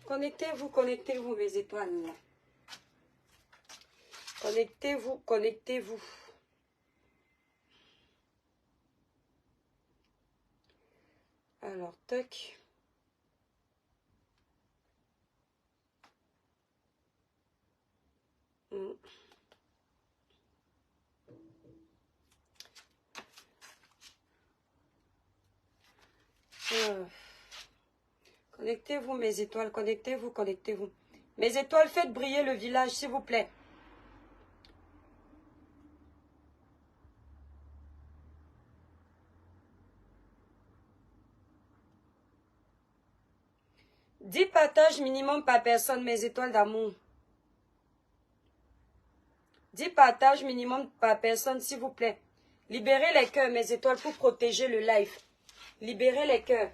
Connectez-vous, connectez-vous, mes étoiles. Connectez-vous, connectez-vous. Alors, tac. Connectez-vous, mes étoiles, connectez-vous, connectez-vous. Mes étoiles, faites briller le village, s'il vous plaît. Dix partages minimum par personne, mes étoiles d'amour. 10 partages minimum par personne, s'il vous plaît. Libérez les cœurs, mes étoiles, pour protéger le live. Libérez les cœurs.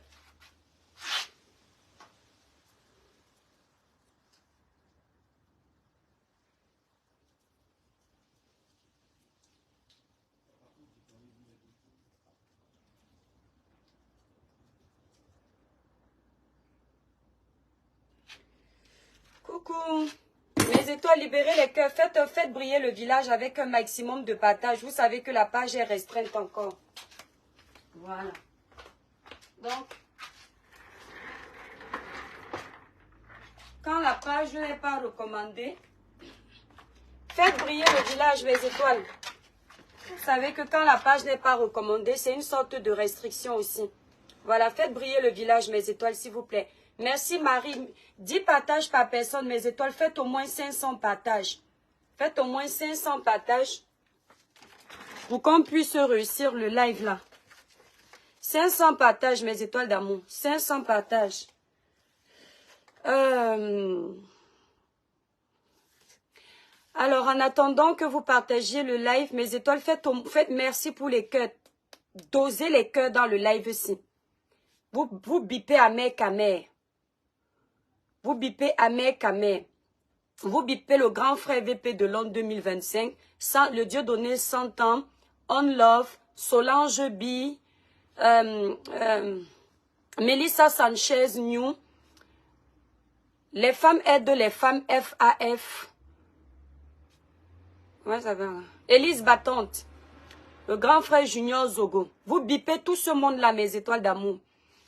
Coucou. Mes étoiles, libérez les cœurs. Faites briller le village avec un maximum de partage. Vous savez que la page est restreinte encore. Voilà. Donc, quand la page n'est pas recommandée, faites briller le village, mes étoiles. Vous savez que quand la page n'est pas recommandée, c'est une sorte de restriction aussi. Voilà, faites briller le village, mes étoiles, s'il vous plaît. Merci Marie. 10 partages par personne, mes étoiles. Faites au moins 500 partages. Faites au moins 500 partages pour qu'on puisse réussir le live là. 500 partages, mes étoiles d'amour. 500 partages. Alors, en attendant que vous partagiez le live, mes étoiles, faites merci pour les cœurs. Dosez les cœurs dans le live aussi. Vous bipez Amer Kamer. Vous bipez Amer Kamer. Vous bipez le grand frère VP de l'an 2025. Le Dieu donné 100 ans. On Love. Solange B. Melissa Sanchez New. Les femmes aident les femmes FAF. Ouais, ça va. Élise Battante. Le grand frère Junior Zogo. Vous bipez tout ce monde-là, mes étoiles d'amour.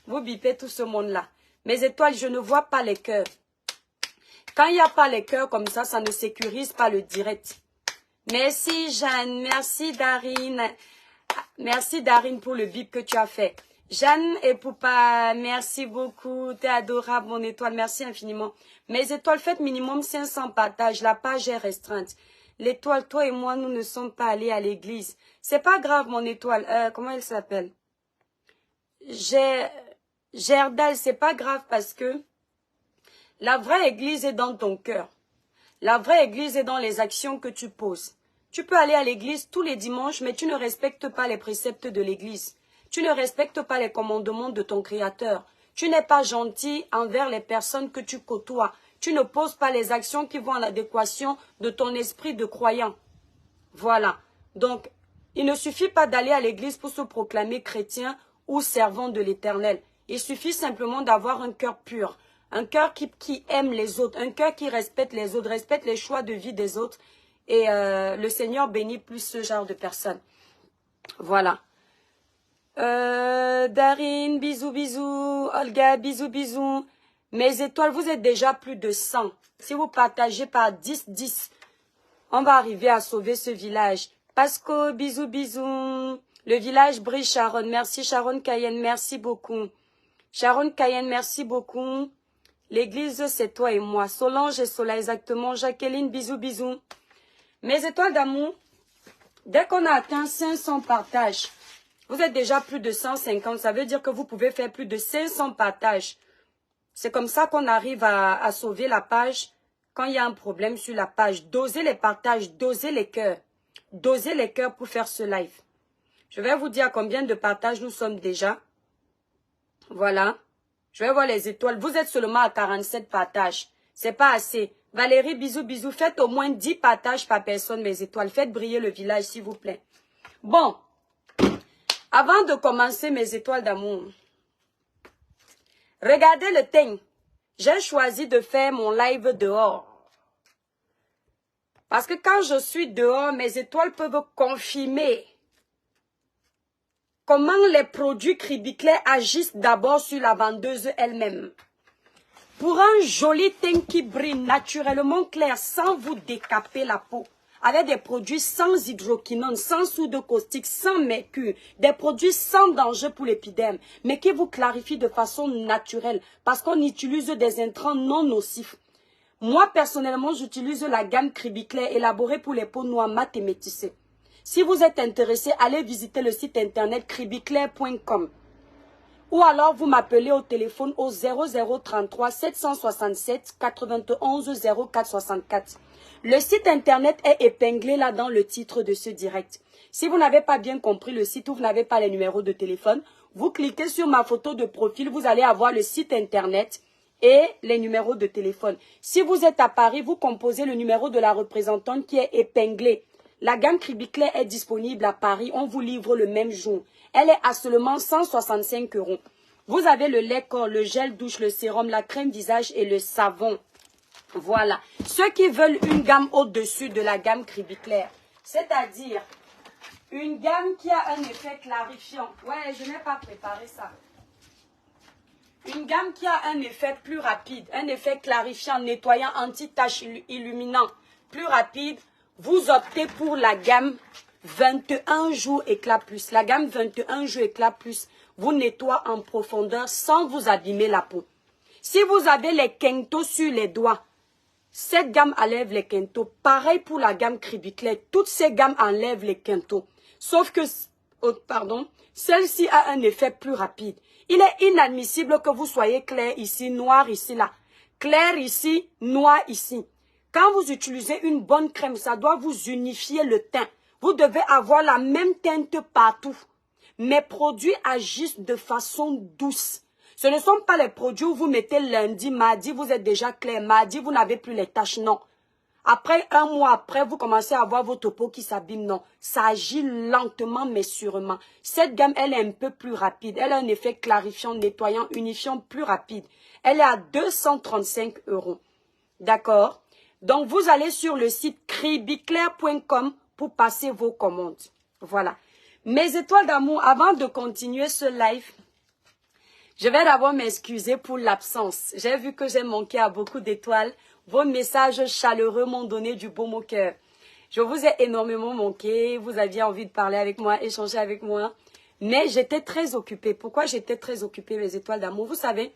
Vous bipez tout ce monde-là. Mes étoiles, je ne vois pas les cœurs. Quand il n'y a pas les cœurs comme ça, ça ne sécurise pas le direct. Merci Jeanne, merci Darine. Merci Darine pour le bip que tu as fait. Jeanne et Poupa, merci beaucoup. T'es adorable, mon étoile. Merci infiniment. Mes étoiles, faites minimum 500 partages. La page est restreinte. L'étoile, toi et moi, nous ne sommes pas allés à l'église. C'est pas grave, mon étoile. Comment elle s'appelle? Gerdal, c'est pas grave parce que la vraie église est dans ton cœur. La vraie église est dans les actions que tu poses. Tu peux aller à l'église tous les dimanches, mais tu ne respectes pas les préceptes de l'église. Tu ne respectes pas les commandements de ton Créateur. Tu n'es pas gentil envers les personnes que tu côtoies. Tu ne poses pas les actions qui vont en adéquation de ton esprit de croyant. Voilà. Donc, il ne suffit pas d'aller à l'église pour se proclamer chrétien ou servant de l'Éternel. Il suffit simplement d'avoir un cœur pur, un cœur qui aime les autres, un cœur qui respecte les autres, respecte les choix de vie des autres. Et le Seigneur bénit plus ce genre de personnes. Voilà. Darine, bisous, bisous. Olga, bisous, bisous. Mes étoiles, vous êtes déjà plus de 100. Si vous partagez par 10, on va arriver à sauver ce village. Pasco, bisous, bisous. Le village brille, Sharon. Merci, Sharon Cayenne. Merci beaucoup. Sharon Cayenne, merci beaucoup. L'église, c'est toi et moi. Solange et Sola, exactement. Jacqueline, bisous, bisous. Mes étoiles d'amour, dès qu'on a atteint 500 partages, vous êtes déjà plus de 150. Ça veut dire que vous pouvez faire plus de 500 partages. C'est comme ça qu'on arrive à sauver la page quand il y a un problème sur la page. Dosez les partages, dosez les cœurs. Dosez les cœurs pour faire ce live. Je vais vous dire combien de partages nous sommes déjà. Voilà. Je vais voir les étoiles. Vous êtes seulement à 47 partages. C'est pas assez. Valérie, bisous, bisous. Faites au moins 10 partages par personne, mes étoiles. Faites briller le village, s'il vous plaît. Bon. Avant de commencer mes étoiles d'amour, regardez le thème. J'ai choisi de faire mon live dehors. Parce que quand je suis dehors, mes étoiles peuvent confirmer comment les produits Cribiclair agissent d'abord sur la vendeuse elle-même. Pour un joli teint qui brille naturellement clair sans vous décaper la peau, avec des produits sans hydroquinone, sans soude caustique, sans mercure, des produits sans danger pour l'épiderme, mais qui vous clarifient de façon naturelle parce qu'on utilise des intrants non nocifs. Moi, personnellement, j'utilise la gamme Cribiclair élaborée pour les peaux noires mat et métissées. Si vous êtes intéressé, allez visiter le site internet cribiclair.com. Ou alors, vous m'appelez au téléphone au 0033 767 91 04 64. Le site internet est épinglé là dans le titre de ce direct. Si vous n'avez pas bien compris le site ou vous n'avez pas les numéros de téléphone, vous cliquez sur ma photo de profil, vous allez avoir le site internet et les numéros de téléphone. Si vous êtes à Paris, vous composez le numéro de la représentante qui est épinglé. La gamme Cribiclair est disponible à Paris, on vous livre le même jour. Elle est à seulement 165 €. Vous avez le lait corps, le gel douche, le sérum, la crème visage et le savon. Voilà. Ceux qui veulent une gamme au-dessus de la gamme Cribiclair, c'est-à-dire une gamme qui a un effet clarifiant. Ouais, je n'ai pas préparé ça. Une gamme qui a un effet plus rapide, un effet clarifiant, nettoyant, anti-tache, illuminant, plus rapide. Vous optez pour la gamme 21 jours éclat plus. La gamme 21 jours éclat plus vous nettoie en profondeur sans vous abîmer la peau. Si vous avez les quintos sur les doigts, cette gamme enlève les quintos. Pareil pour la gamme Cribiclair. Toutes ces gammes enlèvent les quintos. Sauf que, celle-ci a un effet plus rapide. Il est inadmissible que vous soyez clair ici, noir ici, là. Clair ici, noir ici. Quand vous utilisez une bonne crème, ça doit vous unifier le teint. Vous devez avoir la même teinte partout. Mes produits agissent de façon douce. Ce ne sont pas les produits où vous mettez lundi, mardi, vous êtes déjà clair. Mardi, vous n'avez plus les taches, non. Après, un mois après, vous commencez à avoir votre peau qui s'abîme, non. Ça agit lentement, mais sûrement. Cette gamme, elle est un peu plus rapide. Elle a un effet clarifiant, nettoyant, unifiant plus rapide. Elle est à 235 €. D'accord? Donc, vous allez sur le site cribiclair.com pour passer vos commandes. Voilà. Mes étoiles d'amour, avant de continuer ce live, je vais d'abord m'excuser pour l'absence. J'ai vu que j'ai manqué à beaucoup d'étoiles. Vos messages chaleureux m'ont donné du baume au cœur. Je vous ai énormément manqué. Vous aviez envie de parler avec moi, échanger avec moi. Mais j'étais très occupée. Pourquoi j'étais très occupée, mes étoiles d'amour? Vous savez,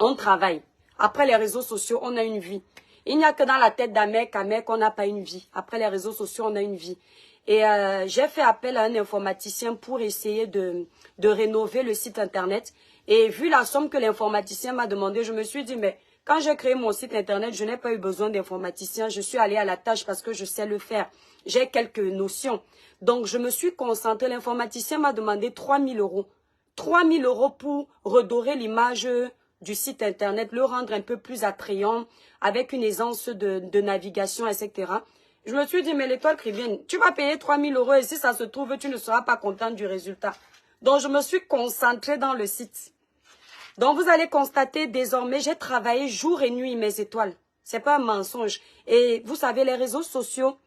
on travaille. Après les réseaux sociaux, on a une vie. Il n'y a que dans la tête d'un mec qu'on n'a pas une vie. Après les réseaux sociaux, on a une vie. Et j'ai fait appel à un informaticien pour essayer de rénover le site internet. Et vu la somme que l'informaticien m'a demandé, je me suis dit, mais quand j'ai créé mon site internet, je n'ai pas eu besoin d'informaticien. Je suis allée à la tâche parce que je sais le faire. J'ai quelques notions. Donc, je me suis concentrée. L'informaticien m'a demandé 3 000 €. 3 000 € pour redorer l'image du site internet, le rendre un peu plus attrayant, avec une aisance de navigation, etc. Je me suis dit, mais l'étoile Cribienne, tu vas payer 3 000 € et si ça se trouve, tu ne seras pas content du résultat. Donc, je me suis concentrée dans le site. Donc, vous allez constater, désormais, j'ai travaillé jour et nuit, mes étoiles. C'est pas un mensonge. Et vous savez, les réseaux sociaux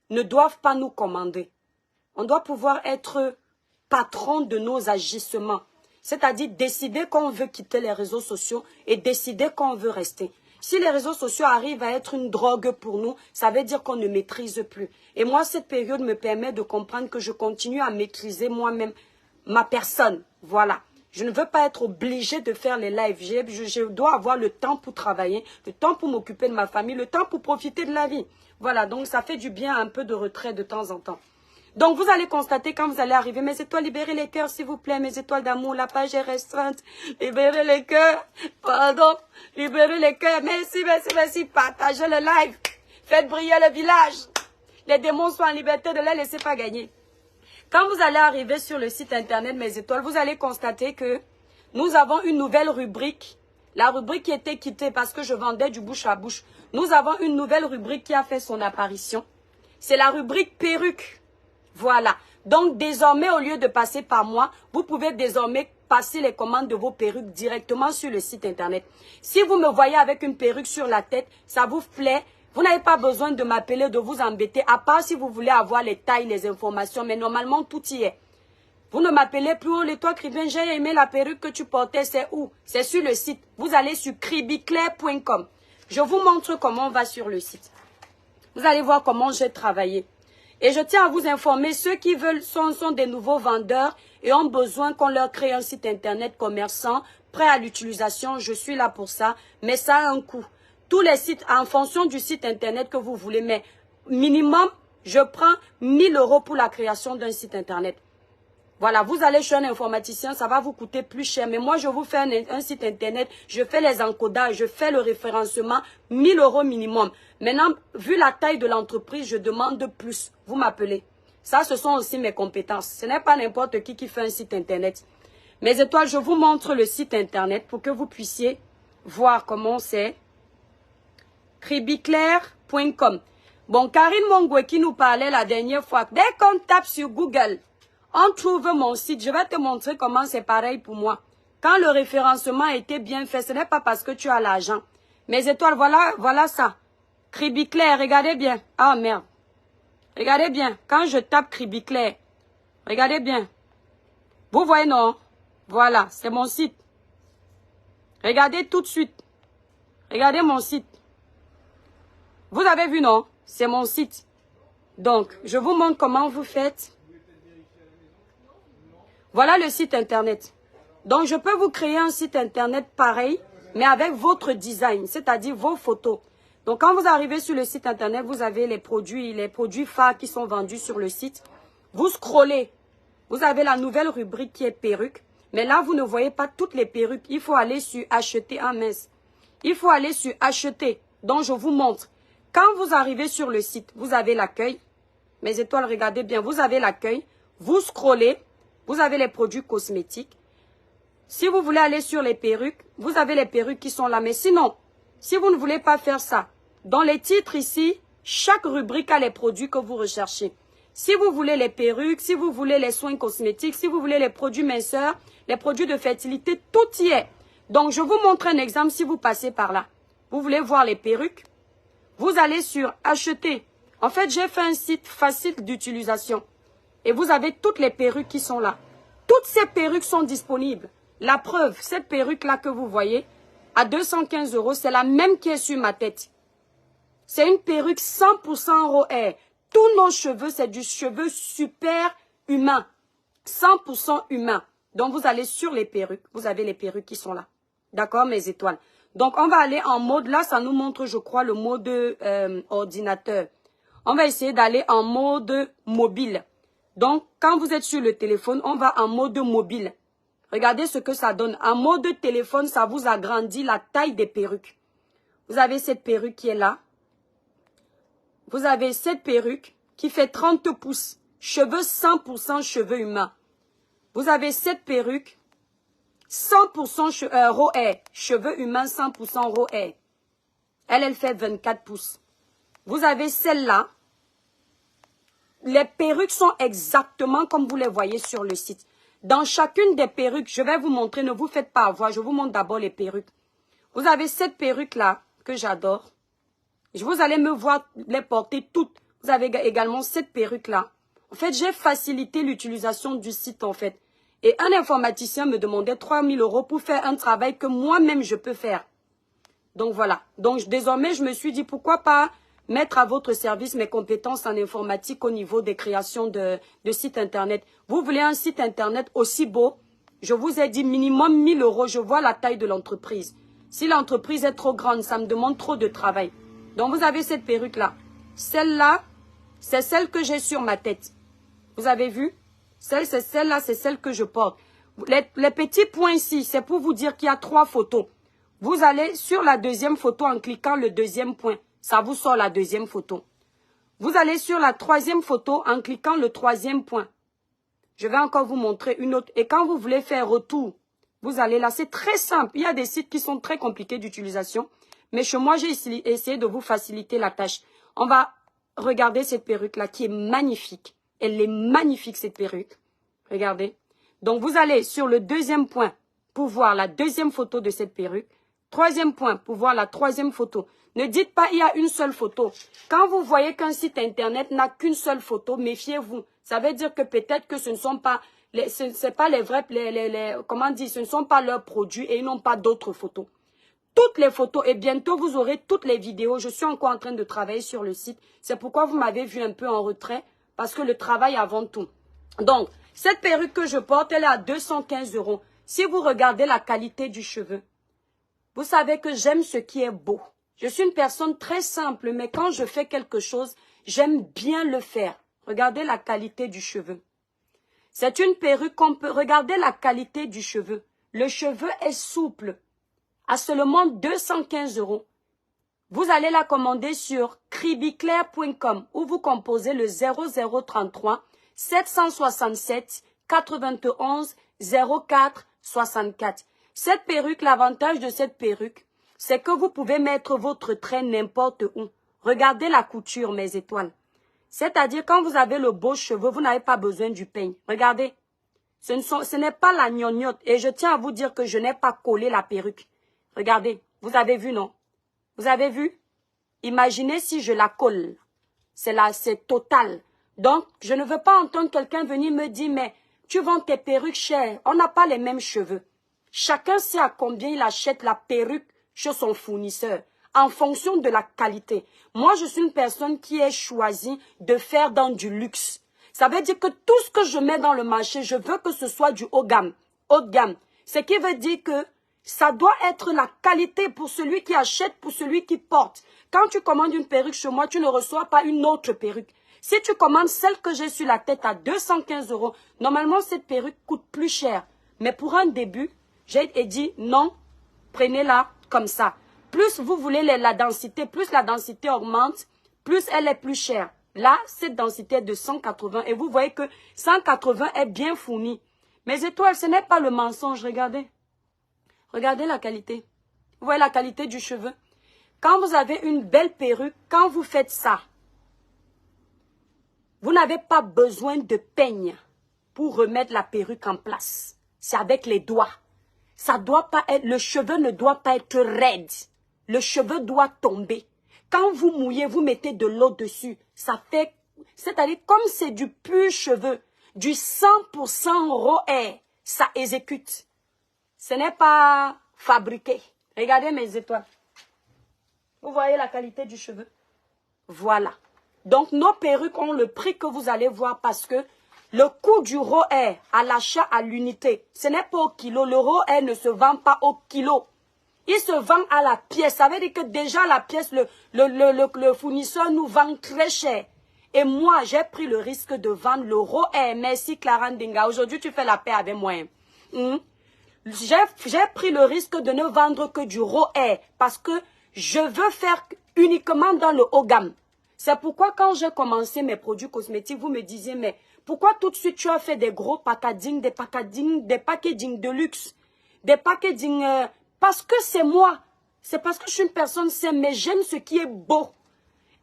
ne doivent pas nous commander. On doit pouvoir être patron de nos agissements. C'est-à-dire décider qu'on veut quitter les réseaux sociaux et décider qu'on veut rester. Si les réseaux sociaux arrivent à être une drogue pour nous, ça veut dire qu'on ne maîtrise plus. Et moi, cette période me permet de comprendre que je continue à maîtriser moi-même ma personne. Voilà. Je ne veux pas être obligée de faire les lives. Je dois avoir le temps pour travailler, le temps pour m'occuper de ma famille, le temps pour profiter de la vie. Voilà, donc ça fait du bien un peu de retrait de temps en temps. Donc vous allez constater quand vous allez arriver, mes étoiles, libérez les cœurs s'il vous plaît, mes étoiles d'amour, la page est restreinte. Libérez les cœurs, pardon, libérez les cœurs, merci, merci, merci, partagez le live, faites briller le village. Les démons sont en liberté, ne les laissez pas gagner. Quand vous allez arriver sur le site internet Mes Étoiles, vous allez constater que nous avons une nouvelle rubrique. La rubrique qui était quittée parce que je vendais du bouche à bouche. Nous avons une nouvelle rubrique qui a fait son apparition. C'est la rubrique perruque. Voilà. Donc désormais, au lieu de passer par moi, vous pouvez désormais passer les commandes de vos perruques directement sur le site internet. Si vous me voyez avec une perruque sur la tête, ça vous plaît, vous n'avez pas besoin de m'appeler, de vous embêter, à part si vous voulez avoir les tailles, les informations, mais normalement tout y est. Vous ne m'appelez plus, oh, les toi, Cribin, j'ai aimé la perruque que tu portais, c'est où? C'est sur le site. Vous allez sur cribiclair.com. Je vous montre comment on va sur le site. Vous allez voir comment j'ai travaillé. Et je tiens à vous informer, ceux qui veulent sont des nouveaux vendeurs et ont besoin qu'on leur crée un site internet commerçant, prêt à l'utilisation, je suis là pour ça, mais ça a un coût. Tous les sites, en fonction du site internet que vous voulez, mais minimum, je prends 1000 € pour la création d'un site internet. Voilà, vous allez chez un informaticien, ça va vous coûter plus cher. Mais moi, je vous fais un site internet, je fais les encodages, je fais le référencement, 1000 € minimum. Maintenant, vu la taille de l'entreprise, je demande plus. Vous m'appelez. Ça, ce sont aussi mes compétences. Ce n'est pas n'importe qui fait un site internet. Mes étoiles, je vous montre le site internet pour que vous puissiez voir comment c'est. cribiclair.com. Bon, Karine Mongwe qui nous parlait la dernière fois, dès qu'on tape sur Google, on trouve mon site. Je vais te montrer comment c'est pareil pour moi. Quand le référencement a été bien fait, ce n'est pas parce que tu as l'argent. Mes étoiles, voilà ça. Cribiclair, regardez bien. Ah merde. Regardez bien. Quand je tape Cribiclair, regardez bien. Vous voyez non? Voilà, c'est mon site. Regardez tout de suite. Regardez mon site. Vous avez vu non? C'est mon site. Donc, je vous montre comment vous faites. Voilà le site internet. Donc, je peux vous créer un site internet pareil, mais avec votre design, c'est-à-dire vos photos. Donc, quand vous arrivez sur le site internet, vous avez les produits phares qui sont vendus sur le site. Vous scrollez. Vous avez la nouvelle rubrique qui est perruque. Mais là, vous ne voyez pas toutes les perruques. Il faut aller sur acheter en mince. Il faut aller sur acheter. Donc, je vous montre. Quand vous arrivez sur le site, vous avez l'accueil. Mes étoiles, regardez bien. Vous avez l'accueil. Vous scrollez. Vous avez les produits cosmétiques. Si vous voulez aller sur les perruques, vous avez les perruques qui sont là. Mais sinon, si vous ne voulez pas faire ça, dans les titres ici, chaque rubrique a les produits que vous recherchez. Si vous voulez les perruques, si vous voulez les soins cosmétiques, si vous voulez les produits minceurs, les produits de fertilité, tout y est. Donc, je vous montre un exemple si vous passez par là. Vous voulez voir les perruques? Vous allez sur acheter. En fait, j'ai fait un site facile d'utilisation. Et vous avez toutes les perruques qui sont là. Toutes ces perruques sont disponibles. La preuve, cette perruque-là que vous voyez, à 215 €, c'est la même qui est sur ma tête. C'est une perruque 100% raw hair. Tous nos cheveux, c'est du cheveu super humain. 100% humain. Donc, vous allez sur les perruques. Vous avez les perruques qui sont là. D'accord, mes étoiles? Donc, on va aller en mode, là, ça nous montre, je crois, le mode ordinateur. On va essayer d'aller en mode mobile. Donc, quand vous êtes sur le téléphone, on va en mode mobile. Regardez ce que ça donne. En mode téléphone, ça vous agrandit la taille des perruques. Vous avez cette perruque qui est là. Vous avez cette perruque qui fait 30 pouces. Cheveux 100% cheveux humains. Vous avez cette perruque 100% raw hair. Cheveux humains 100% raw hair. Elle fait 24 pouces. Vous avez celle-là. Les perruques sont exactement comme vous les voyez sur le site. Dans chacune des perruques, je vais vous montrer, ne vous faites pas avoir, je vous montre d'abord les perruques. Vous avez cette perruque-là que j'adore. Vous allez me voir les porter toutes. Vous avez également cette perruque-là. En fait, j'ai facilité l'utilisation du site en fait. Et un informaticien me demandait 3000 € pour faire un travail que moi-même je peux faire. Donc voilà. Donc désormais, je me suis dit pourquoi pas mettre à votre service mes compétences en informatique au niveau des créations de sites internet. Vous voulez un site internet aussi beau? Je vous ai dit minimum 1000 €. Je vois la taille de l'entreprise. Si l'entreprise est trop grande, ça me demande trop de travail. Donc vous avez cette perruque-là. Celle-là, c'est celle que j'ai sur ma tête. Vous avez vu? Celle-là, c'est celle que je porte. Les petits points ici, c'est pour vous dire qu'il y a 3 photos. Vous allez sur la deuxième photo en cliquant le deuxième point. Ça vous sort la deuxième photo. Vous allez sur la troisième photo en cliquant le troisième point. Je vais encore vous montrer une autre. Et quand vous voulez faire retour, vous allez là. C'est très simple. Il y a des sites qui sont très compliqués d'utilisation. Mais chez moi, j'ai essayé de vous faciliter la tâche. On va regarder cette perruque-là qui est magnifique. Elle est magnifique, cette perruque. Regardez. Donc, vous allez sur le deuxième point pour voir la deuxième photo de cette perruque. Troisième point pour voir la troisième photo. Ne dites pas il y a une seule photo. Quand vous voyez qu'un site internet n'a qu'une seule photo, méfiez-vous. Ça veut dire que peut-être que ce ne sont pas c'est pas les vrais, comment dire, ce ne sont pas leurs produits et ils n'ont pas d'autres photos. Toutes les photos et bientôt vous aurez toutes les vidéos. Je suis encore en train de travailler sur le site. C'est pourquoi vous m'avez vu un peu en retrait parce que le travail avant tout. Donc, cette perruque que je porte, elle est à 215 €. Si vous regardez la qualité du cheveu, vous savez que j'aime ce qui est beau. Je suis une personne très simple, mais quand je fais quelque chose, j'aime bien le faire. Regardez la qualité du cheveu. C'est une perruque qu'on peut... Regardez la qualité du cheveu. Le cheveu est souple. À seulement 215 €. Vous allez la commander sur cribiclair.com où vous composez le 0033 767 91 04 64. Cette perruque, l'avantage de cette perruque, c'est que vous pouvez mettre votre trait n'importe où. Regardez la couture, mes étoiles. C'est-à-dire, quand vous avez le beau cheveu, vous n'avez pas besoin du peigne. Regardez, ce n'est pas la gnognotte. Et je tiens à vous dire que je n'ai pas collé la perruque. Regardez, vous avez vu, non? Vous avez vu? Imaginez si je la colle. C'est total. Donc, je ne veux pas entendre quelqu'un venir me dire, mais tu vends tes perruques chères. On n'a pas les mêmes cheveux. Chacun sait à combien il achète la perruque chez son fournisseur, en fonction de la qualité. Moi, je suis une personne qui est choisie de faire dans du luxe. Ça veut dire que tout ce que je mets dans le marché, je veux que ce soit du haut de gamme. Ce qui veut dire que ça doit être la qualité pour celui qui achète, pour celui qui porte. Quand tu commandes une perruque chez moi, tu ne reçois pas une autre perruque. Si tu commandes celle que j'ai sur la tête à 215 €, normalement cette perruque coûte plus cher. Mais pour un début, j'ai dit non, prenez-la comme ça. Plus vous voulez la densité, plus la densité augmente, plus elle est plus chère. Là, cette densité est de 180 et vous voyez que 180 est bien fournie. Mes étoiles, ce n'est pas le mensonge, regardez. Regardez la qualité. Vous voyez la qualité du cheveu. Quand vous avez une belle perruque, quand vous faites ça, vous n'avez pas besoin de peigne pour remettre la perruque en place. C'est avec les doigts. Ça doit pas être, le cheveu ne doit pas être raide. Le cheveu doit tomber. Quand vous mouillez, vous mettez de l'eau dessus. Ça fait, c'est-à-dire comme c'est du pur cheveu, du 100% raw hair, ça exécute. Ce n'est pas fabriqué. Regardez mes étoiles. Vous voyez la qualité du cheveu? Voilà. Donc, nos perruques ont le prix que vous allez voir parce que le coût du raw hair à l'achat à l'unité, ce n'est pas au kilo. Le raw hair ne se vend pas au kilo. Il se vend à la pièce. Ça veut dire que déjà la pièce, le fournisseur nous vend très cher. Et moi, j'ai pris le risque de vendre le raw hair. Merci Clara Ndinga. Aujourd'hui, tu fais la paix avec moi. J'ai pris le risque de ne vendre que du raw hair parce que je veux faire uniquement dans le haut gamme. C'est pourquoi quand j'ai commencé mes produits cosmétiques, vous me disiez, mais pourquoi tout de suite tu as fait des gros packaging, des packaging de luxe, des packaging... parce que c'est moi. C'est parce que je suis une personne saine, mais j'aime ce qui est beau.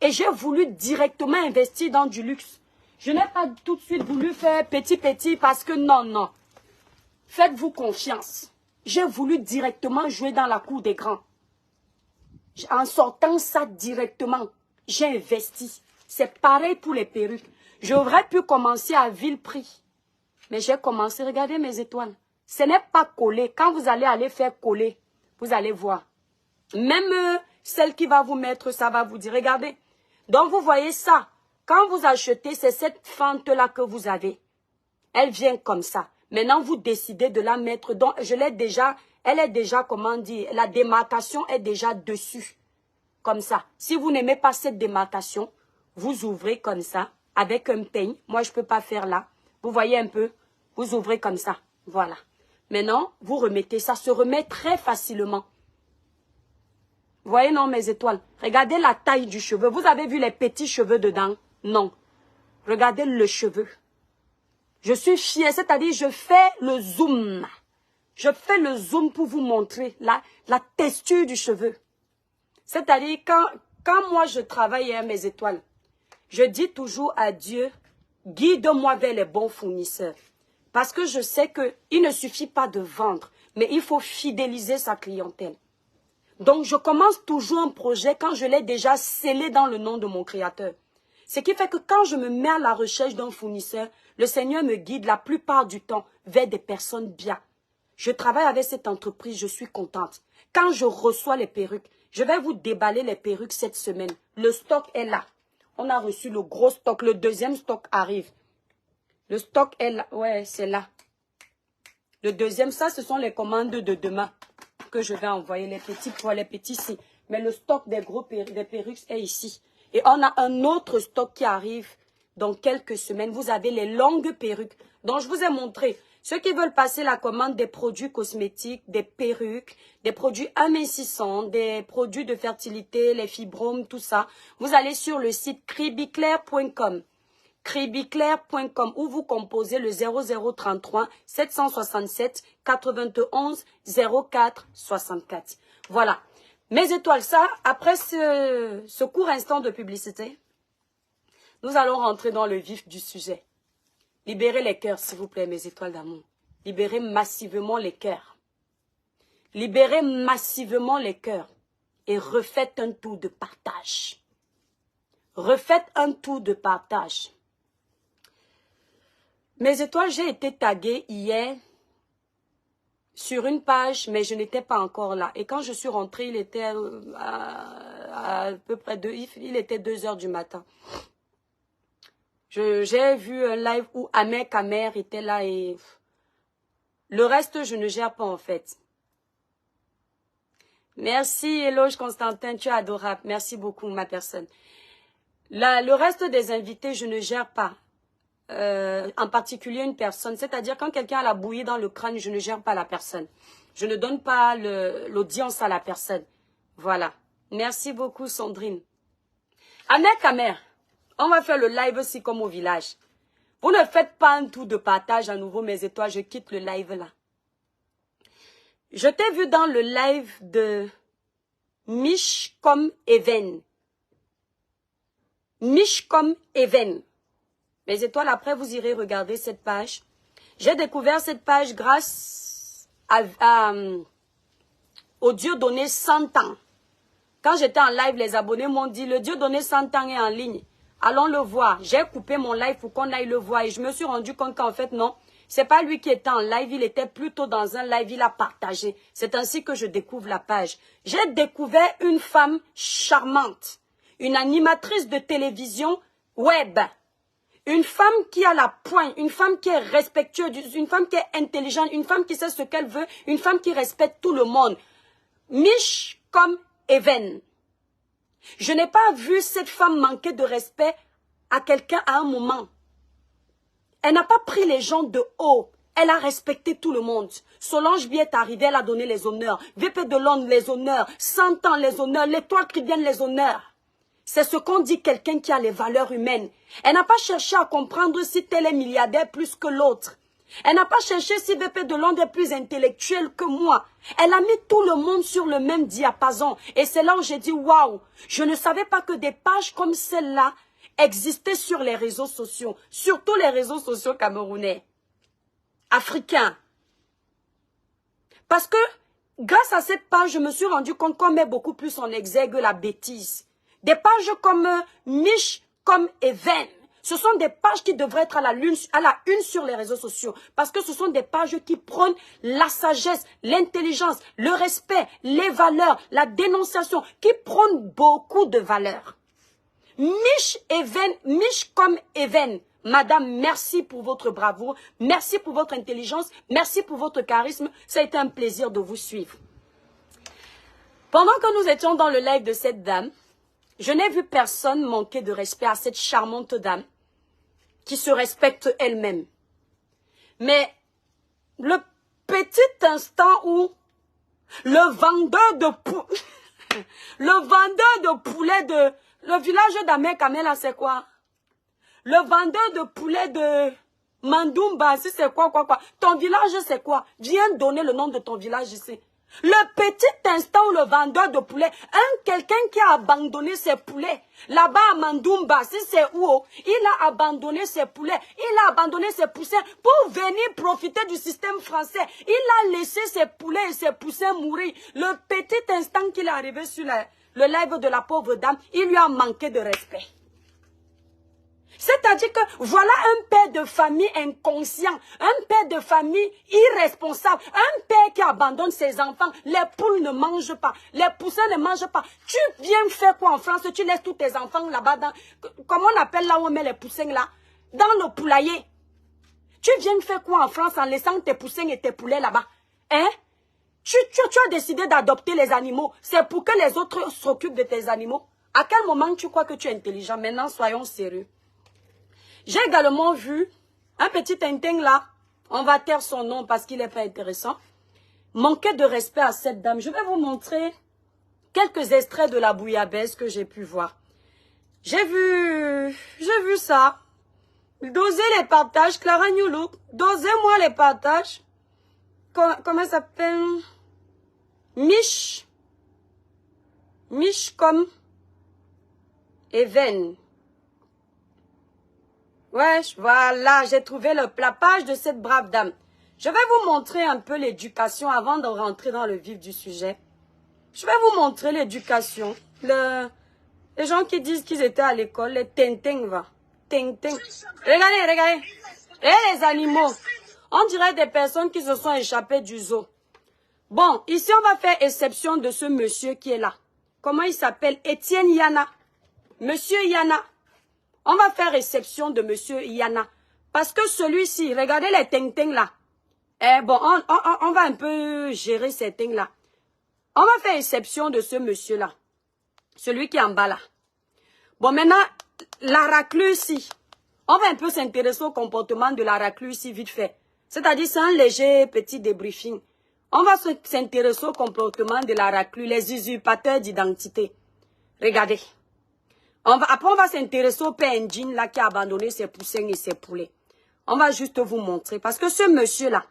Et j'ai voulu directement investir dans du luxe. Je n'ai pas tout de suite voulu faire petit parce que non. Faites-vous confiance. J'ai voulu directement jouer dans la cour des grands. En sortant ça directement, j'ai investi. C'est pareil pour les perruques. J'aurais pu commencer à vil prix. Mais j'ai commencé, regardez mes étoiles. Ce n'est pas collé. Quand vous allez faire coller, vous allez voir. Même celle qui va vous mettre, ça va vous dire, regardez. Donc vous voyez ça. Quand vous achetez, c'est cette fente-là que vous avez. Elle vient comme ça. Maintenant, vous décidez de la mettre. Donc, je l'ai déjà, elle est déjà, comment dire, la démarcation est déjà dessus. Comme ça. Si vous n'aimez pas cette démarcation, vous ouvrez comme ça, avec un peigne. Moi, je ne peux pas faire là. Vous voyez un peu? Vous ouvrez comme ça. Voilà. Maintenant, vous remettez. Ça se remet très facilement. Vous voyez, non, mes étoiles? Regardez la taille du cheveu. Vous avez vu les petits cheveux dedans? Non. Regardez le cheveu. Je suis fière, c'est-à-dire je fais le zoom. Je fais le zoom pour vous montrer la texture du cheveu. C'est-à-dire quand moi je travaille à mes étoiles, je dis toujours à Dieu, guide-moi vers les bons fournisseurs. Parce que je sais qu'il ne suffit pas de vendre, mais il faut fidéliser sa clientèle. Donc, je commence toujours un projet quand je l'ai déjà scellé dans le nom de mon créateur. Ce qui fait que quand je me mets à la recherche d'un fournisseur, le Seigneur me guide la plupart du temps vers des personnes bien. Je travaille avec cette entreprise, je suis contente. Quand je reçois les perruques, je vais vous déballer les perruques cette semaine. Le stock est là. On a reçu le gros stock, le deuxième stock arrive. Le stock est là, ouais, c'est là. Le deuxième, ça, ce sont les commandes de demain que je vais envoyer, les petits pour les petits ici. Mais le stock des gros des perruques est ici. Et on a un autre stock qui arrive dans quelques semaines. Vous avez les longues perruques dont je vous ai montré. Ceux qui veulent passer la commande des produits cosmétiques, des perruques, des produits amincissants, des produits de fertilité, les fibromes, tout ça, vous allez sur le site cribiclair.com. cribiclair.com où vous composez le 0033 767 91 04 64. Voilà. Mes étoiles, ça, après ce court instant de publicité, nous allons rentrer dans le vif du sujet. Libérez les cœurs, s'il vous plaît, mes étoiles d'amour. Libérez massivement les cœurs. Libérez massivement les cœurs. Et refaites un tour de partage. Refaites un tour de partage. Mes étoiles, j'ai été taguée hier sur une page, mais je n'étais pas encore là. Et quand je suis rentrée, il était à peu près il était 2 heures du matin. J'ai vu un live où Ahmed Kamer était là et le reste, je ne gère pas en fait. Merci, Éloge Constantin, tu es adorable. Merci beaucoup, ma personne. Le reste des invités, je ne gère pas. En particulier une personne. C'est-à-dire quand quelqu'un a la bouillie dans le crâne, je ne gère pas la personne. Je ne donne pas l'audience à la personne. Voilà. Merci beaucoup, Sandrine. Ahmed Kamer. On va faire le live aussi comme au village. Vous ne faites pas un tour de partage à nouveau, mes étoiles. Je quitte le live là. Je t'ai vu dans le live de Mishcom Even. Mishcom Even. Mes étoiles, après, vous irez regarder cette page. J'ai découvert cette page grâce au Dieu donné 100 ans. Quand j'étais en live, les abonnés m'ont dit, le Dieu donné 100 ans est en ligne. Allons le voir. J'ai coupé mon live pour qu'on aille le voir. Et je me suis rendu compte qu'en fait, non. C'est pas lui qui était en live. Il était plutôt dans un live. Il a partagé. C'est ainsi que je découvre la page. J'ai découvert une femme charmante. Une animatrice de télévision web. Une femme qui a la poigne. Une femme qui est respectueuse. Une femme qui est intelligente. Une femme qui sait ce qu'elle veut. Une femme qui respecte tout le monde. Mishcom Even. Je n'ai pas vu cette femme manquer de respect à quelqu'un à un moment. Elle n'a pas pris les gens de haut. Elle a respecté tout le monde. Solange Biet est arrivée, elle a donné les honneurs. VP de Londres, les honneurs. 100 ans, les honneurs. L'étoile chrétienne, les honneurs. C'est ce qu'on dit quelqu'un qui a les valeurs humaines. Elle n'a pas cherché à comprendre si tel est milliardaire plus que l'autre. Elle n'a pas cherché si VP de Londres est plus intellectuel que moi. Elle a mis tout le monde sur le même diapason. Et c'est là où j'ai dit, waouh, je ne savais pas que des pages comme celle-là existaient sur les réseaux sociaux. Surtout les réseaux sociaux camerounais, africains. Parce que grâce à cette page, je me suis rendu compte qu'on met beaucoup plus en exergue la bêtise. Des pages comme Mishcom Even. Ce sont des pages qui devraient être à la une sur les réseaux sociaux. Parce que ce sont des pages qui prônent la sagesse, l'intelligence, le respect, les valeurs, la dénonciation, qui prônent beaucoup de valeurs. Mishcom Even. Madame, merci pour votre bravoure, merci pour votre intelligence, merci pour votre charisme. Ça a été un plaisir de vous suivre. Pendant que nous étions dans le live de cette dame, je n'ai vu personne manquer de respect à cette charmante dame qui se respecte elle-même. Mais le petit instant où le vendeur de poulet de... Le village d'Ahmed Kamer, là, c'est quoi? Le vendeur de poulet de Mandoumba, c'est quoi? Ton village, c'est quoi? Viens donner le nom de ton village ici. Le petit instant où le vendeur de poulet, quelqu'un qui a abandonné ses poulets, là-bas à Mandoumba, si c'est où, il a abandonné ses poulets, il a abandonné ses poussins pour venir profiter du système français. Il a laissé ses poulets et ses poussins mourir. Le petit instant qu'il est arrivé sur le live de la pauvre dame, il lui a manqué de respect. C'est-à-dire que voilà un père de famille inconscient, un père de famille irresponsable, un père qui abandonne ses enfants. Les poules ne mangent pas, les poussins ne mangent pas. Tu viens faire quoi en France? Tu laisses tous tes enfants là-bas dans... Comment on appelle là où on met les poussins là? Dans le poulailler. Tu viens faire quoi en France en laissant tes poussins et tes poulets là-bas? Hein? Tu as décidé d'adopter les animaux. C'est pour que les autres s'occupent de tes animaux. À quel moment tu crois que tu es intelligent? Maintenant, soyons sérieux. J'ai également vu un petit tintin là, on va taire son nom parce qu'il n'est pas intéressant, manquer de respect à cette dame. Je vais vous montrer quelques extraits de la bouillabaisse que j'ai pu voir. J'ai vu ça. Dosez les partages, Clara New Look. Dosez-moi les partages. Comment ça s'appelle? Mich comme Even. Ouais, voilà, j'ai trouvé la page de cette brave dame. Je vais vous montrer un peu l'éducation avant de rentrer dans le vif du sujet. Je vais vous montrer l'éducation. Les gens qui disent qu'ils étaient à l'école, les tintins, va. Tintin. Regardez, regardez. Et les animaux. On dirait des personnes qui se sont échappées du zoo. Bon, ici on va faire exception de ce monsieur qui est là. Comment il s'appelle? Étienne Yana. Monsieur Yana. On va faire exception de monsieur Yana. Parce que celui-ci, regardez les tintins là. Eh bon, on va un peu gérer ces things là. On va faire exception de ce monsieur-là. Celui qui est en bas là. Bon, maintenant, la raclure ici. On va un peu s'intéresser au comportement de la raclure ici vite fait. C'est-à-dire, c'est un léger petit débriefing. On va s'intéresser au comportement de la raclure, les usurpateurs d'identité. Regardez. Après, on va s'intéresser au père Ndjin là qui a abandonné ses poussins et ses poulets. On va juste vous montrer. Parce que ce monsieur-là,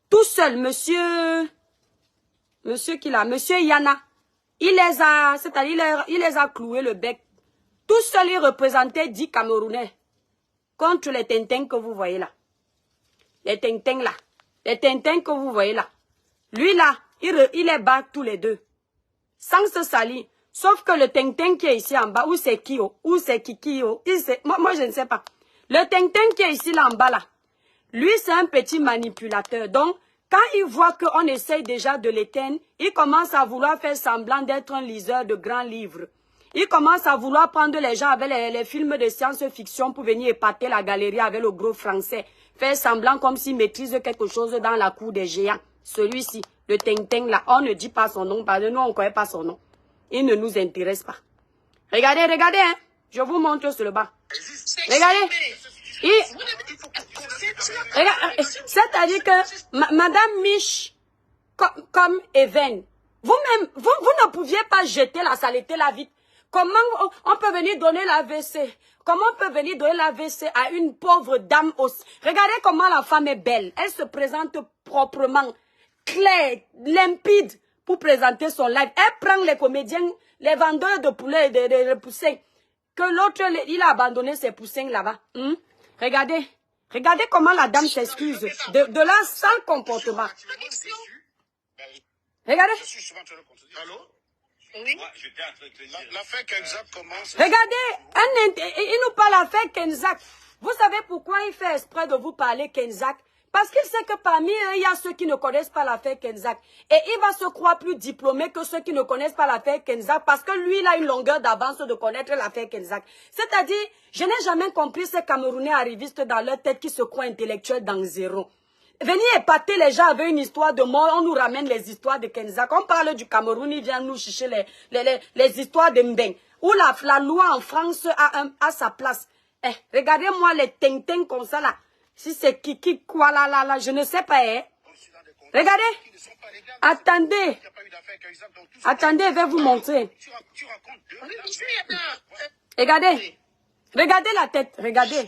tout seul, monsieur Yana, il les a, c'est-à-dire, il les a cloués le bec. Tout seul, il représentait 10 Camerounais contre les tintins que vous voyez là. Les tintins là. Les tintins que vous voyez là. Lui là, il les bat tous les deux. Sans se salir. Sauf que le tintin qui est ici en bas, où c'est Kio, où c'est Kikio, moi je ne sais pas. Le tintin qui est ici là en bas là, lui c'est un petit manipulateur. Donc, quand il voit qu'on essaye déjà de l'éteindre, il commence à vouloir faire semblant d'être un liseur de grands livres. Il commence à vouloir prendre les gens avec les films de science-fiction pour venir épater la galerie avec le gros français. Faire semblant comme s'il maîtrise quelque chose dans la cour des géants. Celui-ci, le tintin là, on ne dit pas son nom, parce que nous on ne connaît pas son nom. Il ne nous intéresse pas. Regardez, regardez, hein. Je vous montre sur le bas. Regardez. C'est-à-dire que Madame Mich, comme Even, vous-même, vous ne pouviez pas jeter la saleté là vite. Comment on peut venir donner la WC? Comment on peut venir donner la WC à une pauvre dame aussi? Regardez comment la femme est belle. Elle se présente proprement, claire, limpide. Pour présenter son live, elle prend les comédiens, les vendeurs de poulets et de poussins, que l'autre, il a abandonné ses poussins là-bas. Regardez, regardez comment la dame s'excuse de leur sale comportement. Regardez. Oui. L'affaire Kenzak commence. Regardez, il nous parle l'affaire Kenzak. Vous savez pourquoi il fait exprès de vous parler Kenzak? Parce qu'il sait que parmi eux, il y a ceux qui ne connaissent pas l'affaire Kenzak. Et il va se croire plus diplômé que ceux qui ne connaissent pas l'affaire Kenzak. Parce que lui, il a une longueur d'avance de connaître l'affaire Kenzak. C'est-à-dire, je n'ai jamais compris ces Camerounais arrivistes dans leur tête qui se croient intellectuels dans zéro. Venir épater les gens avec une histoire de mort, on nous ramène les histoires de Kenzak. On parle du Cameroun, il vient nous chercher les histoires de Mbeng. Où la loi en France a sa place. Regardez-moi les tintins comme ça là. Si c'est Kiki, quoi là, je ne sais pas, hein. Regardez. Attendez. Attendez, je vais vous montrer. Regardez. Regardez la tête, regardez.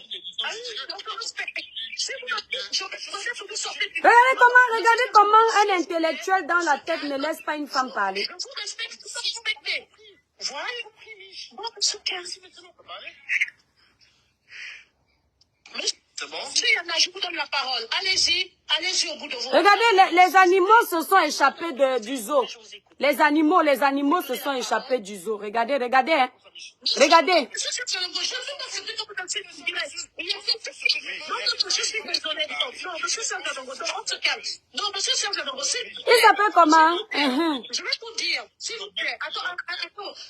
Regardez comment un intellectuel dans la tête ne laisse pas une femme parler. Je vous respecte, vous respectez. Voilà. Bon, monsieur Kers. C'est bon? Monsieur Yana, je vous donne la parole. Allez-y. Allez-y au bout de vous. Regardez, les animaux se sont échappés du zoo. Les animaux se sont échappés du zoo. Regardez, regardez. Hein. Regardez. Je suis désolée. Non, monsieur Sangadongo, on se calme. Non, monsieur Sangadongo, il s'appelle comment? Je vais vous dire, s'il vous plaît.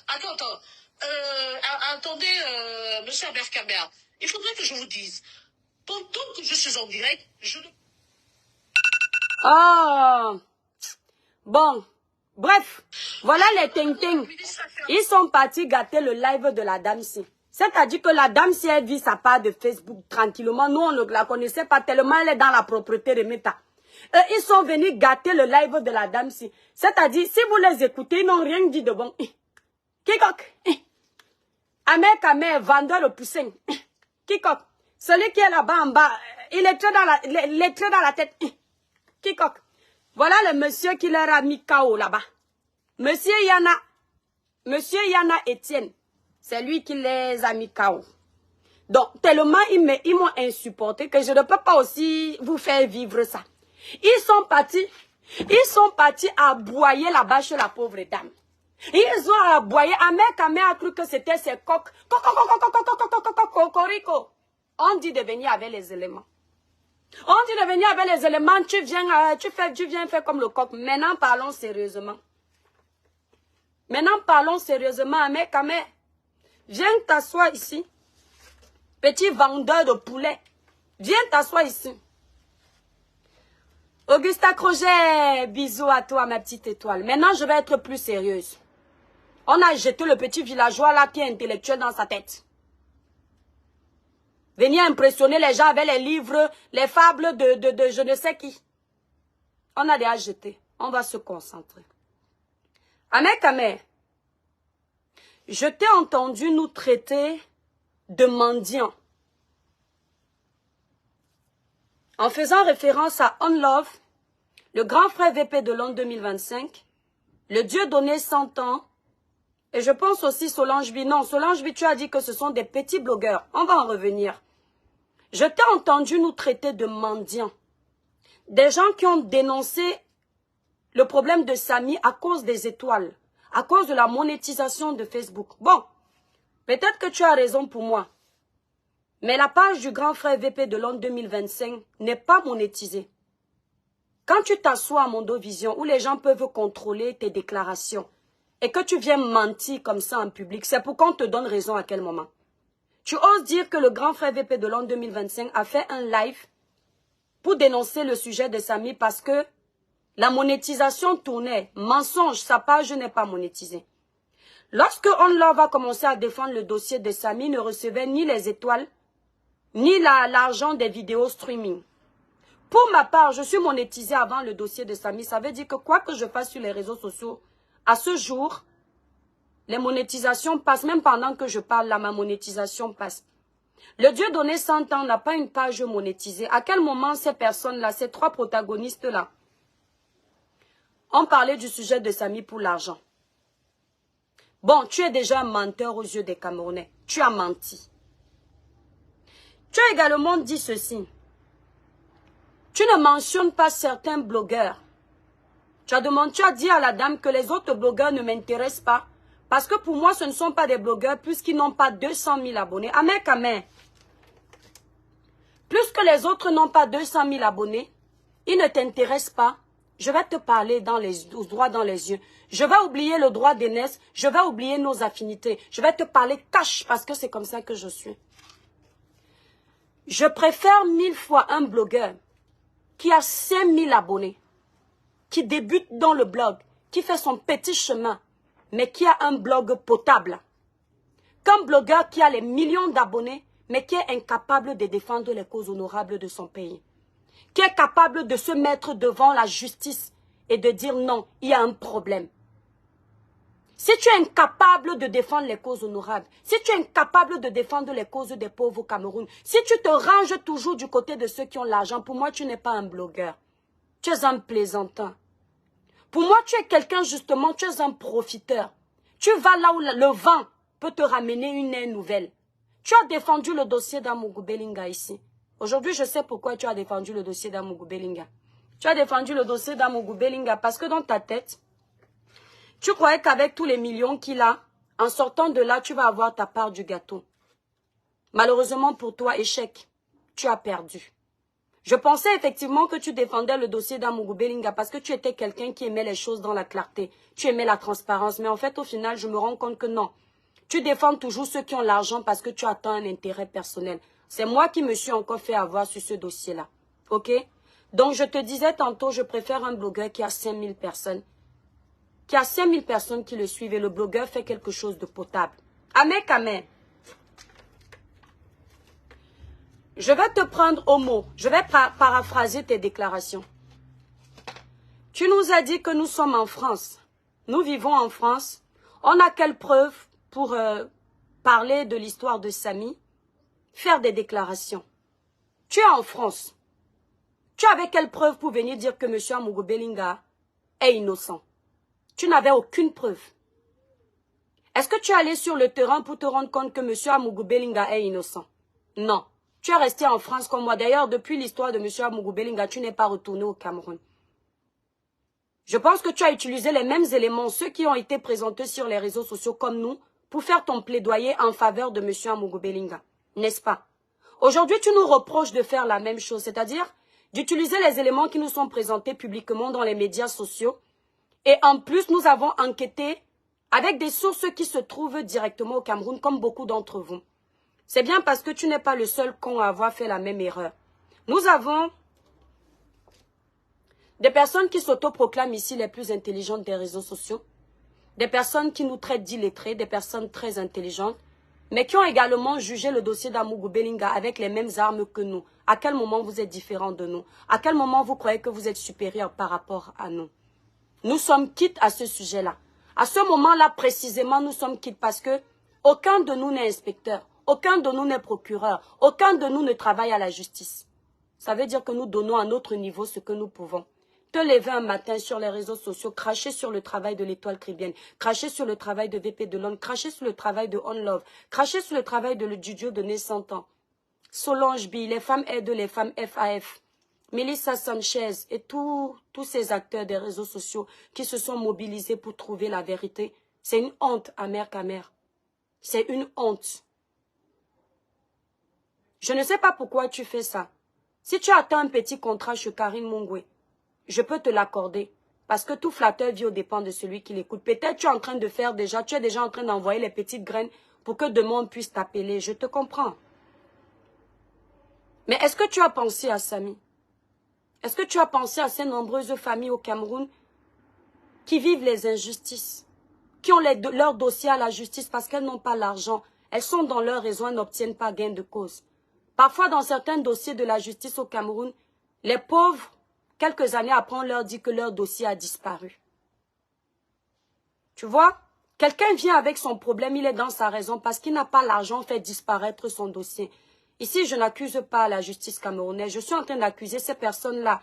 Attends. Attendez, monsieur Aberkamer. Il faudrait que je vous dise. Pendant que je suis en direct, je ne... Oh. Bon. Bref. Voilà les ting-ting. Ils sont partis gâter le live de la dame-ci. C'est-à-dire que la dame-ci, elle vit sa part de Facebook tranquillement. Nous, on ne la connaissait pas tellement. Elle est dans la propreté de Meta. Ils sont venus gâter le live de la dame-ci. C'est-à-dire, si vous les écoutez, ils n'ont rien dit de bon. Kikok. Amer, vendeur de poussin. Kikok. Celui qui est là-bas en bas, il est très dans la tête. Kikok. Voilà le monsieur qui leur a mis KO là-bas. Monsieur Yana Etienne. C'est lui qui les a mis KO. Donc, tellement ils m'ont insupporté que je ne peux pas aussi vous faire vivre ça. Ils sont partis aboyer là-bas chez la pauvre dame. Ils ont aboyé. Amer a cru que c'était ses coqs. Cocorico. On dit de venir avec les éléments. Tu viens faire comme le coq. Maintenant, parlons sérieusement. Amer. Viens t'asseoir ici. Petit vendeur de poulet. Viens t'asseoir ici. Augusta Crochet, bisous à toi, ma petite étoile. Maintenant, je vais être plus sérieuse. On a jeté le petit villageois là qui est intellectuel dans sa tête. Venir impressionner les gens avec les livres, les fables de je ne sais qui. On a déjà jeté. On va se concentrer. Amer, je t'ai entendu nous traiter de mendiants. En faisant référence à On Love, le grand frère VP de l'an 2025, le Dieu donné 100 ans, et je pense aussi Solange B. Non, Solange B, tu as dit que ce sont des petits blogueurs. On va en revenir. Je t'ai entendu nous traiter de mendiants. Des gens qui ont dénoncé le problème de Samy à cause des étoiles, à cause de la monétisation de Facebook. Bon, peut-être que tu as raison pour moi. Mais la page du grand frère VP de l'an 2025 n'est pas monétisée. Quand tu t'assois à Mondovision où les gens peuvent contrôler tes déclarations et que tu viens mentir comme ça en public, c'est pour qu'on te donne raison à quel moment? Tu oses dire que le grand frère VP de l'an 2025 a fait un live pour dénoncer le sujet de Samy parce que la monétisation tournait. Mensonge, sa page n'est pas monétisée. Lorsque On Love a commencé à défendre le dossier de Samy, ne recevait ni les étoiles, ni l'argent des vidéos streaming. Pour ma part, je suis monétisée avant le dossier de Samy. Ça veut dire que quoi que je fasse sur les réseaux sociaux, à ce jour, les monétisations passent. Même pendant que je parle là, ma monétisation passe. Le Dieu donné 100 ans n'a pas une page monétisée. À quel moment ces personnes-là, ces trois protagonistes-là, ont parlé du sujet de Samy pour l'argent? Bon, tu es déjà un menteur aux yeux des Camerounais. Tu as menti. Tu as également dit ceci. Tu ne mentionnes pas certains blogueurs. Tu as dit à la dame que les autres blogueurs ne m'intéressent pas. Parce que pour moi, ce ne sont pas des blogueurs puisqu'ils n'ont pas 200 000 abonnés. Amen. Puisque les autres n'ont pas 200 000 abonnés, ils ne t'intéressent pas. Je vais te parler droit dans les yeux. Je vais oublier le droit d'aînesse. Je vais oublier nos affinités. Je vais te parler cash parce que c'est comme ça que je suis. Je préfère 1000 fois un blogueur qui a 5000 abonnés, qui débute dans le blog, qui fait son petit chemin, mais qui a un blog potable, qu'un blogueur qui a les millions d'abonnés, mais qui est incapable de défendre les causes honorables de son pays, qui est capable de se mettre devant la justice et de dire non, il y a un problème. Si tu es incapable de défendre les causes honorables, si tu es incapable de défendre les causes des pauvres au Cameroun, si tu te ranges toujours du côté de ceux qui ont l'argent, pour moi, tu n'es pas un blogueur. Tu es un plaisantin. Pour moi, tu es quelqu'un, justement, tu es un profiteur. Tu vas là où le vent peut te ramener une aire nouvelle. Tu as défendu le dossier d'Amougou Belinga ici. Aujourd'hui, je sais pourquoi tu as défendu le dossier d'Amougou Belinga. Tu as défendu le dossier d'Amougou Belinga parce que dans ta tête, tu croyais qu'avec tous les millions qu'il a, en sortant de là, tu vas avoir ta part du gâteau. Malheureusement pour toi, échec. Tu as perdu. Je pensais effectivement que tu défendais le dossier d'Amougou Belinga parce que tu étais quelqu'un qui aimait les choses dans la clarté. Tu aimais la transparence. Mais en fait, au final, je me rends compte que non. Tu défends toujours ceux qui ont l'argent parce que tu attends un intérêt personnel. C'est moi qui me suis encore fait avoir sur ce dossier-là. Ok? Donc, je te disais tantôt, je préfère un blogueur qui a 5000 personnes. Qui a 5000 personnes qui le suivent et le blogueur fait quelque chose de potable. Amen, amen. Je vais te prendre au mot. Je vais paraphraser tes déclarations. Tu nous as dit que nous sommes en France. Nous vivons en France. On a quelle preuve pour parler de l'histoire de Samy? Faire des déclarations. Tu es en France. Tu avais quelle preuve pour venir dire que M. Amougou Belinga est innocent? Tu n'avais aucune preuve. Est-ce que tu es allé sur le terrain pour te rendre compte que M. Amougou Belinga est innocent? Non. Tu es resté en France comme moi. D'ailleurs, depuis l'histoire de M. Amougou Belinga, tu n'es pas retourné au Cameroun. Je pense que tu as utilisé les mêmes éléments, ceux qui ont été présentés sur les réseaux sociaux comme nous, pour faire ton plaidoyer en faveur de M. Amougou Belinga. N'est-ce pas? Aujourd'hui, tu nous reproches de faire la même chose, c'est-à-dire d'utiliser les éléments qui nous sont présentés publiquement dans les médias sociaux. Et en plus, nous avons enquêté avec des sources qui se trouvent directement au Cameroun, comme beaucoup d'entre vous. C'est bien parce que tu n'es pas le seul con à avoir fait la même erreur. Nous avons des personnes qui s'autoproclament ici les plus intelligentes des réseaux sociaux, des personnes qui nous traitent d'illettrés, des personnes très intelligentes, mais qui ont également jugé le dossier d'Amougou Belinga avec les mêmes armes que nous. À quel moment vous êtes différents de nous? À quel moment vous croyez que vous êtes supérieurs par rapport à nous? Nous sommes quittes à ce sujet-là. À ce moment-là, précisément, nous sommes quittes parce que aucun de nous n'est inspecteur, aucun de nous n'est procureur, aucun de nous ne travaille à la justice. Ça veut dire que nous donnons à notre niveau ce que nous pouvons. Te lever un matin sur les réseaux sociaux, cracher sur le travail de l'Étoile Caribéenne, cracher sur le travail de VP de Londres, cracher sur le travail de On Love, cracher sur le travail de le Dudio de Né 100 ans. Solange B, les femmes aident les femmes FAF. Melissa Sanchez et tous ces acteurs des réseaux sociaux qui se sont mobilisés pour trouver la vérité. C'est une honte, amère qu'amère. C'est une honte. Je ne sais pas pourquoi tu fais ça. Si tu attends un petit contrat chez Karine Mongwe, je peux te l'accorder. Parce que tout flatteur vit aux dépens de celui qui l'écoute. Peut-être tu es en train de faire déjà, tu es déjà en train d'envoyer les petites graines pour que demain on puisse t'appeler. Je te comprends. Mais est-ce que tu as pensé à Samy? Est-ce que tu as pensé à ces nombreuses familles au Cameroun qui vivent les injustices, qui ont leur dossier à la justice parce qu'elles n'ont pas l'argent, elles sont dans leur raison, elles n'obtiennent pas gain de cause. Parfois, dans certains dossiers de la justice au Cameroun, les pauvres, quelques années après, on leur dit que leur dossier a disparu. Tu vois, quelqu'un vient avec son problème, il est dans sa raison parce qu'il n'a pas l'argent, fait disparaître son dossier. Ici, je n'accuse pas la justice camerounaise. Je suis en train d'accuser ces personnes-là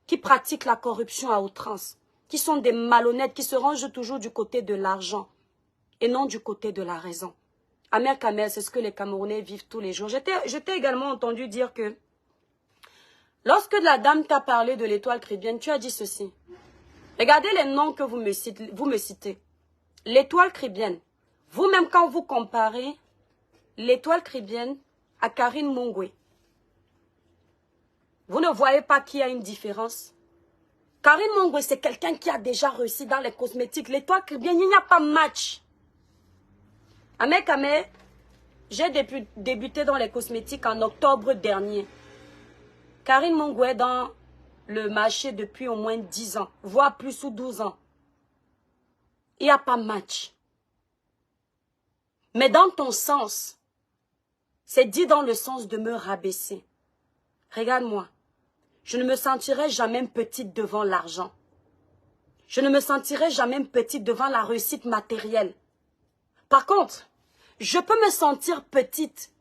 qui pratiquent la corruption à outrance, qui sont des malhonnêtes, qui se rangent toujours du côté de l'argent et non du côté de la raison. Amère Kamel, c'est ce que les Camerounais vivent tous les jours. Je t'ai également entendu dire que lorsque la dame t'a parlé de l'Étoile Caribéenne, tu as dit ceci. Regardez les noms que vous me citez. L'Étoile Caribéenne. Vous-même, quand vous comparez l'Étoile Caribéenne à Karine Mongwe, vous ne voyez pas qu'il y a une différence? Karine Mongwe, c'est quelqu'un qui a déjà réussi dans les cosmétiques. L'Étoile Caribéenne, il n'y a pas match. Amère Kamel, j'ai débuté dans les cosmétiques en octobre dernier. Karine Mongwe dans le marché depuis au moins 10 ans, voire plus ou 12 ans. Il n'y a pas match. Mais dans ton sens, c'est dit dans le sens de me rabaisser. Regarde-moi, je ne me sentirai jamais petite devant l'argent. je ne me sentirai jamais petite devant la réussite matérielle. Par contre, je peux me sentir petite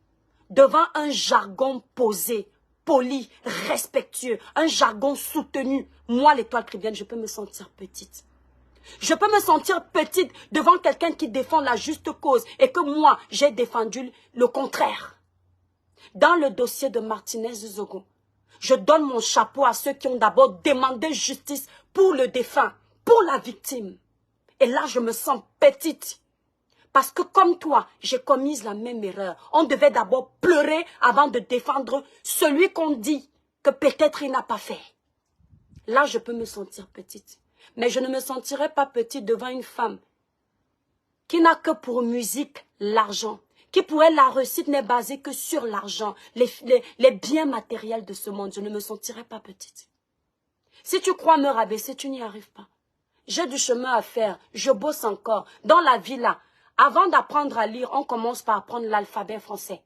devant un jargon posé, poli, respectueux, un jargon soutenu. Moi, l'étoile chrétienne, je peux me sentir petite. Je peux me sentir petite devant quelqu'un qui défend la juste cause et que moi, j'ai défendu le contraire. Dans le dossier de Martinez Zogo, je donne mon chapeau à ceux qui ont d'abord demandé justice pour le défunt, pour la victime. Et là, je me sens petite. Parce que comme toi, j'ai commis la même erreur. On devait d'abord pleurer avant de défendre celui qu'on dit que peut-être il n'a pas fait. Là, je peux me sentir petite. Mais je ne me sentirai pas petite devant une femme qui n'a que pour musique l'argent, qui pour elle la réussite n'est basée que sur l'argent, les biens matériels de ce monde. Je ne me sentirai pas petite. Si tu crois me rabaisser, tu n'y arrives pas. J'ai du chemin à faire, je bosse encore. Dans la vie là, avant d'apprendre à lire, on commence par apprendre l'alphabet français.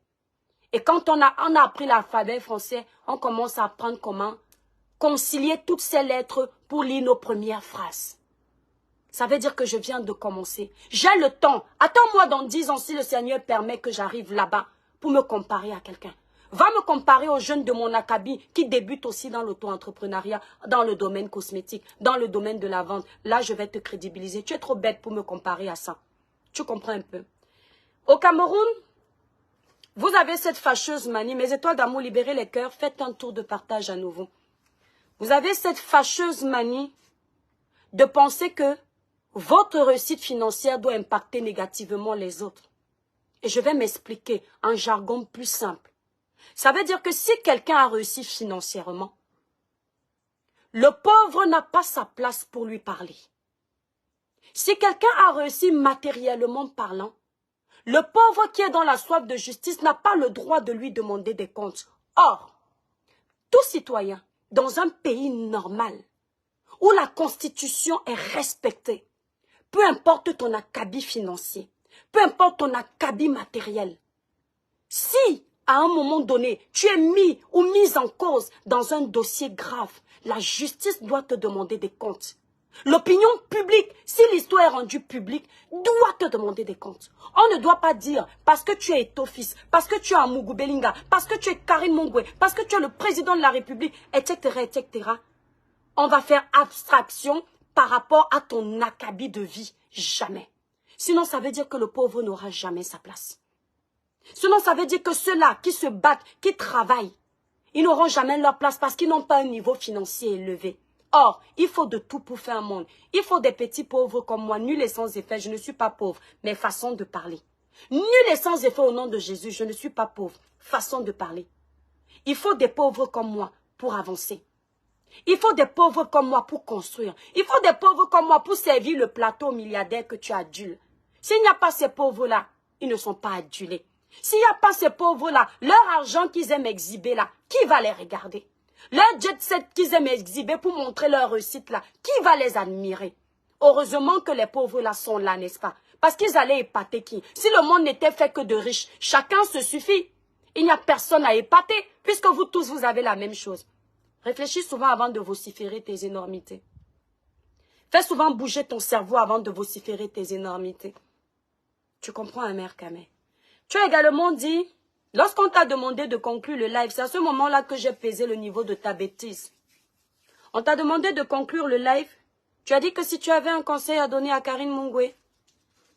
Et quand on a appris l'alphabet français, on commence à apprendre comment concilier toutes ces lettres pour lire nos premières phrases. Ça veut dire que je viens de commencer. J'ai le temps. Attends-moi dans 10 ans si le Seigneur permet que j'arrive là-bas pour me comparer à quelqu'un. Va me comparer aux jeunes de mon acabit qui débutent aussi dans l'auto-entrepreneuriat, dans le domaine cosmétique, dans le domaine de la vente. Là, je vais te crédibiliser. Tu es trop bête pour me comparer à ça. Tu comprends un peu. Au Cameroun, vous avez cette fâcheuse manie. Mes étoiles d'amour, libérez les cœurs. Faites un tour de partage à nouveau. Vous avez cette fâcheuse manie de penser que votre réussite financière doit impacter négativement les autres. Et je vais m'expliquer en jargon plus simple. Ça veut dire que si quelqu'un a réussi financièrement, le pauvre n'a pas sa place pour lui parler. Si quelqu'un a réussi matériellement parlant, le pauvre qui est dans la soif de justice n'a pas le droit de lui demander des comptes. Or, tout citoyen, dans un pays normal, où la Constitution est respectée, peu importe ton acabit financier, peu importe ton acabit matériel, si à un moment donné, tu es mis ou mise en cause dans un dossier grave, la justice doit te demander des comptes. L'opinion publique, si l'histoire est rendue publique, doit te demander des comptes. On ne doit pas dire, parce que tu es Etofis, parce que tu es Amougou Belinga, parce que tu es Karine Mongwe, parce que tu es le président de la République, etc., etc. On va faire abstraction par rapport à ton acabit de vie. Jamais. Sinon, ça veut dire que le pauvre n'aura jamais sa place. Sinon, ça veut dire que ceux-là qui se battent, qui travaillent, ils n'auront jamais leur place parce qu'ils n'ont pas un niveau financier élevé. Or, il faut de tout pour faire un monde. Il faut des petits pauvres comme moi, nuls et sans effet. Je ne suis pas pauvre, mais façon de parler. Nuls et sans effet au nom de Jésus, je ne suis pas pauvre. Façon de parler. Il faut des pauvres comme moi pour avancer. Il faut des pauvres comme moi pour construire. Il faut des pauvres comme moi pour servir le plateau milliardaire que tu adules. S'il n'y a pas ces pauvres-là, ils ne sont pas adulés. S'il n'y a pas ces pauvres-là, leur argent qu'ils aiment exhiber là, qui va les regarder? Leur jet set qu'ils aiment exhiber pour montrer leur réussite là, qui va les admirer? Heureusement que les pauvres là sont là, n'est-ce pas? Parce qu'ils allaient épater qui? Si le monde n'était fait que de riches, chacun se suffit. Il n'y a personne à épater, puisque vous tous, vous avez la même chose. Réfléchis souvent avant de vociférer tes énormités. Fais souvent bouger ton cerveau avant de vociférer tes énormités. Tu comprends, hein, mère Kamé? Tu as également dit, lorsqu'on t'a demandé de conclure le live, c'est à ce moment-là que j'ai pesé le niveau de ta bêtise. On t'a demandé de conclure le live. Tu as dit que si tu avais un conseil à donner à Karine Mongwe,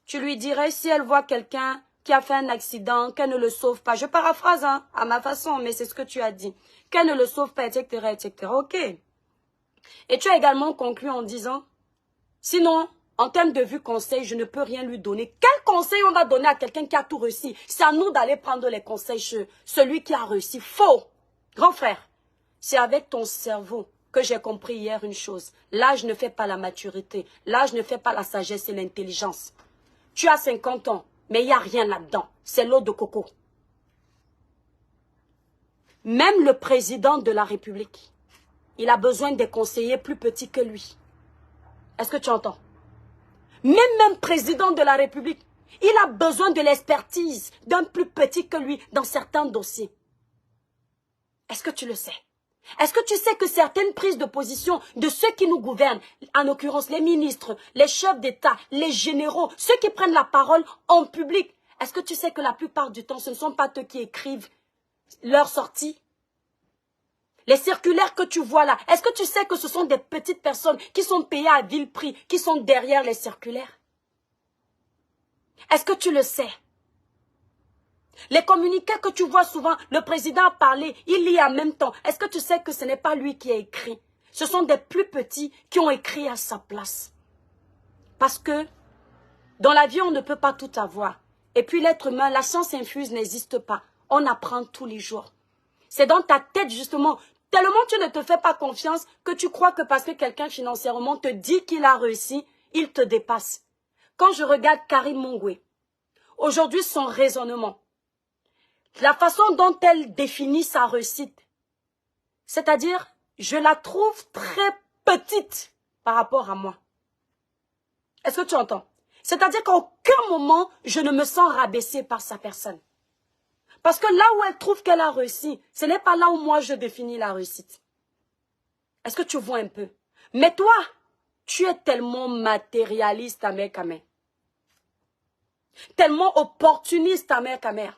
tu lui dirais si elle voit quelqu'un qui a fait un accident, qu'elle ne le sauve pas. Je paraphrase hein, à ma façon, mais c'est ce que tu as dit. Qu'elle ne le sauve pas, etc., etc. Ok. Et tu as également conclu en disant, sinon, en termes de vue conseil, je ne peux rien lui donner. Quel conseil on va donner à quelqu'un qui a tout réussi? C'est à nous d'aller prendre les conseils chez celui qui a réussi. Faux. Grand frère, c'est avec ton cerveau que j'ai compris hier une chose. L'âge ne fait pas la maturité. L'âge ne fait pas la sagesse et l'intelligence. Tu as 50 ans, mais il n'y a rien là-dedans. C'est l'eau de coco. Même le président de la République, il a besoin des conseillers plus petits que lui. Est-ce que tu entends? Même président de la République, il a besoin de l'expertise d'un plus petit que lui dans certains dossiers. Est-ce que tu le sais? Est-ce que tu sais que certaines prises de position de ceux qui nous gouvernent, en l'occurrence les ministres, les chefs d'État, les généraux, ceux qui prennent la parole en public, est-ce que tu sais que la plupart du temps, ce ne sont pas eux qui écrivent leurs sorties? Les circulaires que tu vois là, est-ce que tu sais que ce sont des petites personnes qui sont payées à vil prix, qui sont derrière les circulaires? Est-ce que tu le sais? Les communiqués que tu vois souvent, le président a parlé, il lit en même temps. Est-ce que tu sais que ce n'est pas lui qui a écrit? Ce sont des plus petits qui ont écrit à sa place. Parce que dans la vie, on ne peut pas tout avoir. Et puis l'être humain, la science infuse n'existe pas. On apprend tous les jours. C'est dans ta tête justement, tellement tu ne te fais pas confiance que tu crois que parce que quelqu'un financièrement te dit qu'il a réussi, il te dépasse. Quand je regarde Karine Mongwe, aujourd'hui son raisonnement, la façon dont elle définit sa réussite, c'est-à-dire, je la trouve très petite par rapport à moi. Est-ce que tu entends? C'est-à-dire qu'à aucun moment, je ne me sens rabaissée par sa personne. Parce que là où elle trouve qu'elle a réussi, ce n'est pas là où moi je définis la réussite. Est-ce que tu vois un peu? Mais toi, tu es tellement matérialiste, Amer Kamer. Tellement opportuniste, Amer Kamer,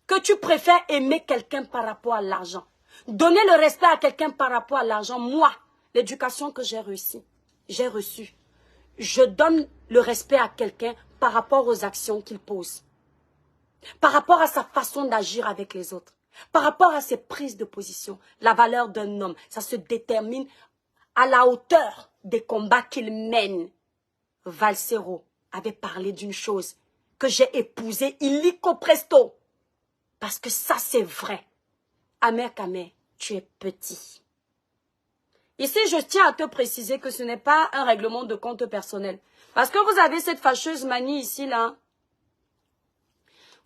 que tu préfères aimer quelqu'un par rapport à l'argent. Donner le respect à quelqu'un par rapport à l'argent. Moi, l'éducation que j'ai reçue, je donne le respect à quelqu'un par rapport aux actions qu'il pose. Par rapport à sa façon d'agir avec les autres. Par rapport à ses prises de position. La valeur d'un homme, ça se détermine à la hauteur des combats qu'il mène. Valsero avait parlé d'une chose que j'ai épousée illico presto. Parce que ça, c'est vrai. Amer Kamer, tu es petit. Ici, je tiens à te préciser que ce n'est pas un règlement de compte personnel. Parce que vous avez cette fâcheuse manie ici, là.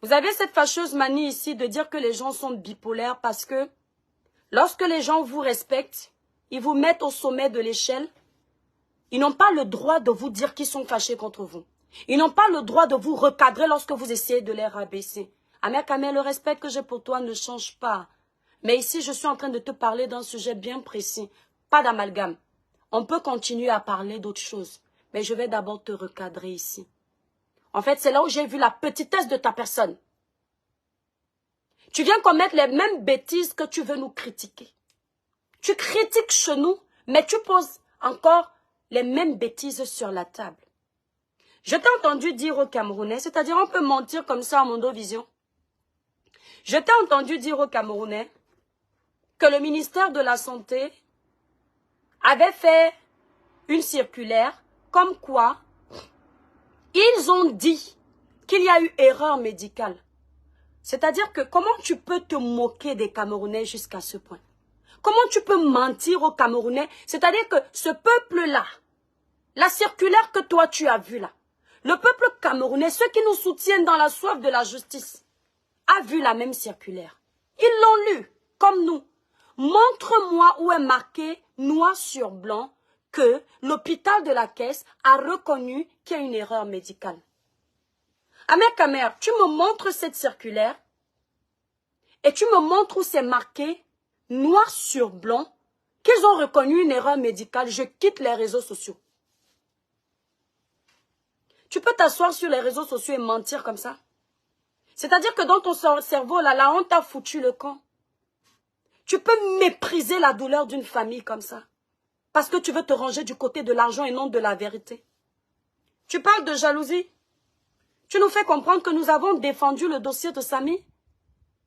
Vous avez cette fâcheuse manie ici de dire que les gens sont bipolaires parce que lorsque les gens vous respectent, ils vous mettent au sommet de l'échelle. Ils n'ont pas le droit de vous dire qu'ils sont fâchés contre vous. Ils n'ont pas le droit de vous recadrer lorsque vous essayez de les rabaisser. Amer Kamer, le respect que j'ai pour toi ne change pas. Mais ici, je suis en train de te parler d'un sujet bien précis. Pas d'amalgame. On peut continuer à parler d'autres choses. Mais je vais d'abord te recadrer ici. En fait, c'est là où j'ai vu la petitesse de ta personne. Tu viens commettre les mêmes bêtises que tu veux nous critiquer. Tu critiques chez nous, mais tu poses encore les mêmes bêtises sur la table. Je t'ai entendu dire aux Camerounais, c'est-à-dire on peut mentir comme ça à Mondovision. Je t'ai entendu dire aux Camerounais que le ministère de la Santé avait fait une circulaire comme quoi ils ont dit qu'il y a eu erreur médicale. C'est-à-dire que comment tu peux te moquer des Camerounais jusqu'à ce point? Comment tu peux mentir aux Camerounais? C'est-à-dire que ce peuple-là, la circulaire que toi tu as vue là, le peuple camerounais, ceux qui nous soutiennent dans la soif de la justice, a vu la même circulaire. Ils l'ont lu, comme nous. Montre-moi où est marqué noir sur blanc que l'hôpital de la Caisse a reconnu qu'il y a une erreur médicale. Amer Kamer, tu me montres cette circulaire et tu me montres où c'est marqué noir sur blanc qu'ils ont reconnu une erreur médicale. Je quitte les réseaux sociaux. Tu peux t'asseoir sur les réseaux sociaux et mentir comme ça? C'est-à-dire que dans ton cerveau, là, la honte t'a foutu le camp. Tu peux mépriser la douleur d'une famille comme ça. Parce que tu veux te ranger du côté de l'argent et non de la vérité. Tu parles de jalousie. Tu nous fais comprendre que nous avons défendu le dossier de Samy.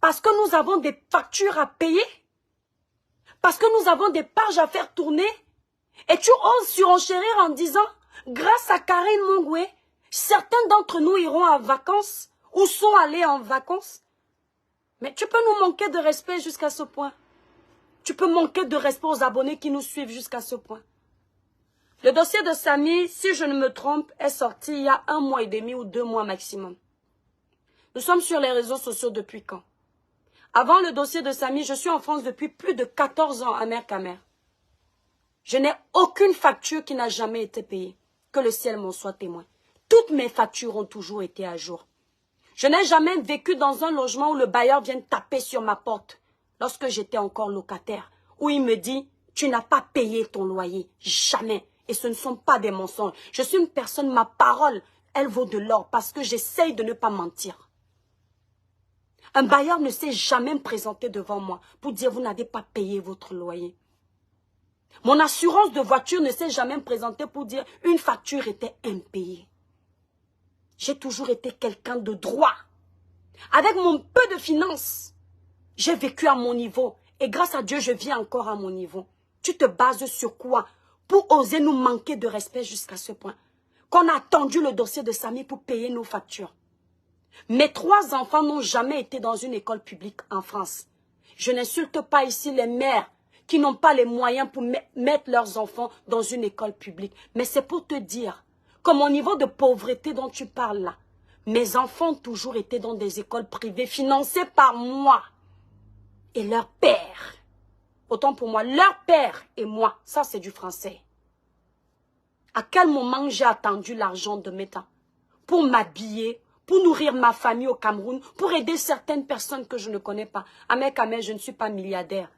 Parce que nous avons des factures à payer. Parce que nous avons des pages à faire tourner. Et tu oses surenchérir en disant, grâce à Karine Mongwe, certains d'entre nous iront en vacances ou sont allés en vacances. Mais tu peux nous manquer de respect jusqu'à ce point. Tu peux manquer de respect aux abonnés qui nous suivent jusqu'à ce point. Le dossier de Samy, si je ne me trompe, est sorti il y a 1 mois et demi ou 2 mois maximum. Nous sommes sur les réseaux sociaux depuis quand? Avant le dossier de Samy, je suis en France depuis plus de 14 ans, Amer Kamer. Je n'ai aucune facture qui n'a jamais été payée. Que le ciel m'en soit témoin. Toutes mes factures ont toujours été à jour. Je n'ai jamais vécu dans un logement où le bailleur vient taper sur ma porte lorsque j'étais encore locataire, où il me dit, tu n'as pas payé ton loyer. Jamais. Et ce ne sont pas des mensonges. Je suis une personne, ma parole, elle vaut de l'or parce que j'essaye de ne pas mentir. Un bailleur ne s'est jamais présenté devant moi pour dire, vous n'avez pas payé votre loyer. Mon assurance de voiture ne s'est jamais présentée pour dire, une facture était impayée. J'ai toujours été quelqu'un de droit. Avec mon peu de finances, j'ai vécu à mon niveau. Et grâce à Dieu, je vis encore à mon niveau. Tu te bases sur quoi pour oser nous manquer de respect jusqu'à ce point? Qu'on a attendu le dossier de Samy pour payer nos factures. Mes 3 enfants n'ont jamais été dans une école publique en France. Je n'insulte pas ici les mères qui n'ont pas les moyens pour mettre leurs enfants dans une école publique. Mais c'est pour te dire que mon niveau de pauvreté dont tu parles là, mes enfants ont toujours été dans des écoles privées financées par moi et leur père. Autant pour moi, leur père et moi, ça c'est du français. À quel moment j'ai attendu l'argent de mes temps pour m'habiller, pour nourrir ma famille au Cameroun, pour aider certaines personnes que je ne connais pas. Ahmed Kamel, je ne suis pas milliardaire,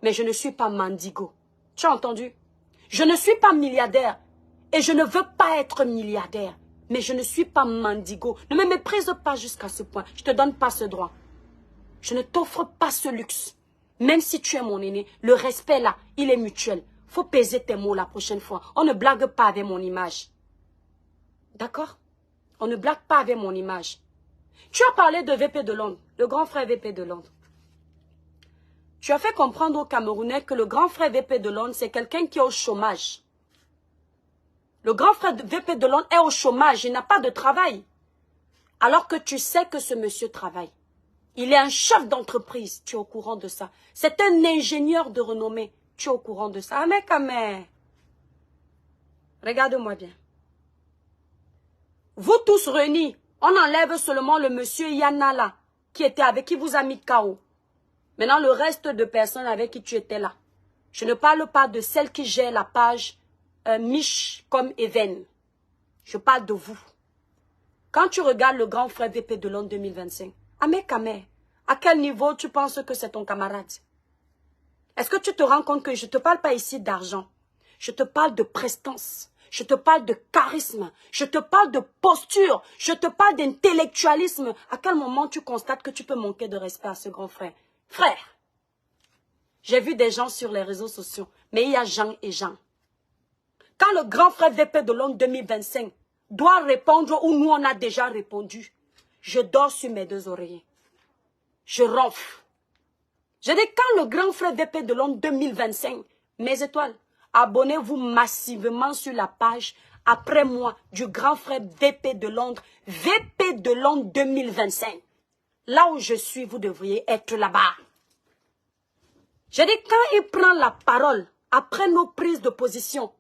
mais je ne suis pas mendigo. Tu as entendu? Je ne suis pas milliardaire et je ne veux pas être milliardaire, mais je ne suis pas mendigo. Ne me méprise pas jusqu'à ce point. Je ne te donne pas ce droit. Je ne t'offre pas ce luxe. Même si tu es mon aîné, le respect là, il est mutuel. Faut peser tes mots la prochaine fois. On ne blague pas avec mon image. D'accord? On ne blague pas avec mon image. Tu as parlé de VP de Londres, le grand frère VP de Londres. Tu as fait comprendre aux Camerounais que le grand frère VP de Londres, c'est quelqu'un qui est au chômage. Le grand frère VP de Londres est au chômage, il n'a pas de travail. Alors que tu sais que ce monsieur travaille. Il est un chef d'entreprise, tu es au courant de ça. C'est un ingénieur de renommée, tu es au courant de ça. Ah mais quand même. Regarde-moi bien. Vous tous réunis, on enlève seulement le monsieur Yanala, qui était avec qui vous a mis KO. Maintenant, le reste de personnes avec qui tu étais là. Je ne parle pas de celle qui gère la page Mich comme Even. Je parle de vous. Quand tu regardes le grand frère VP de Londres 2025, Ahmed Kamel, à quel niveau tu penses que c'est ton camarade? Est-ce que tu te rends compte que je ne te parle pas ici d'argent? Je te parle de prestance. Je te parle de charisme. Je te parle de posture. Je te parle d'intellectualisme. À quel moment tu constates que tu peux manquer de respect à ce grand frère? Frère, j'ai vu des gens sur les réseaux sociaux, mais il y a Jean et Jean. Quand le grand frère VP de Londres 2025 doit répondre où nous on a déjà répondu, je dors sur mes 2 oreillers. Je ronfle. Je dis quand le grand frère VP de Londres 2025, mes étoiles, abonnez-vous massivement sur la page après moi du grand frère VP de Londres, VP de Londres 2025. Là où je suis, vous devriez être là-bas. Je dis quand il prend la parole après nos prises de position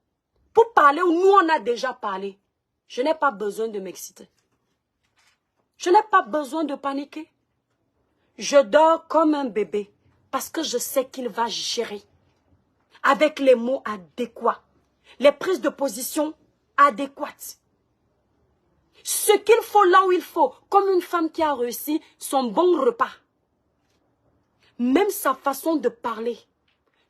pour parler où nous on a déjà parlé, je n'ai pas besoin de m'exciter. Je n'ai pas besoin de paniquer. Je dors comme un bébé parce que je sais qu'il va gérer avec les mots adéquats, les prises de position adéquates. Ce qu'il faut là où il faut, comme une femme qui a réussi son bon repas. Même sa façon de parler,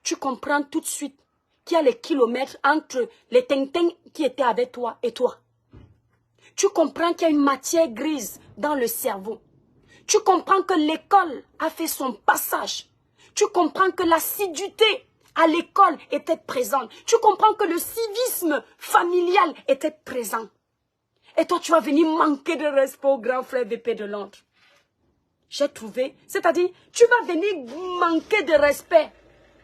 tu comprends tout de suite qu'il y a les kilomètres entre les ting-ting qui étaient avec toi et toi. Tu comprends qu'il y a une matière grise dans le cerveau. Tu comprends que l'école a fait son passage. Tu comprends que l'assiduité à l'école était présente. Tu comprends que le civisme familial était présent. Et toi, tu vas venir manquer de respect au grand frère VP de Londres. J'ai trouvé, c'est-à-dire, tu vas venir manquer de respect.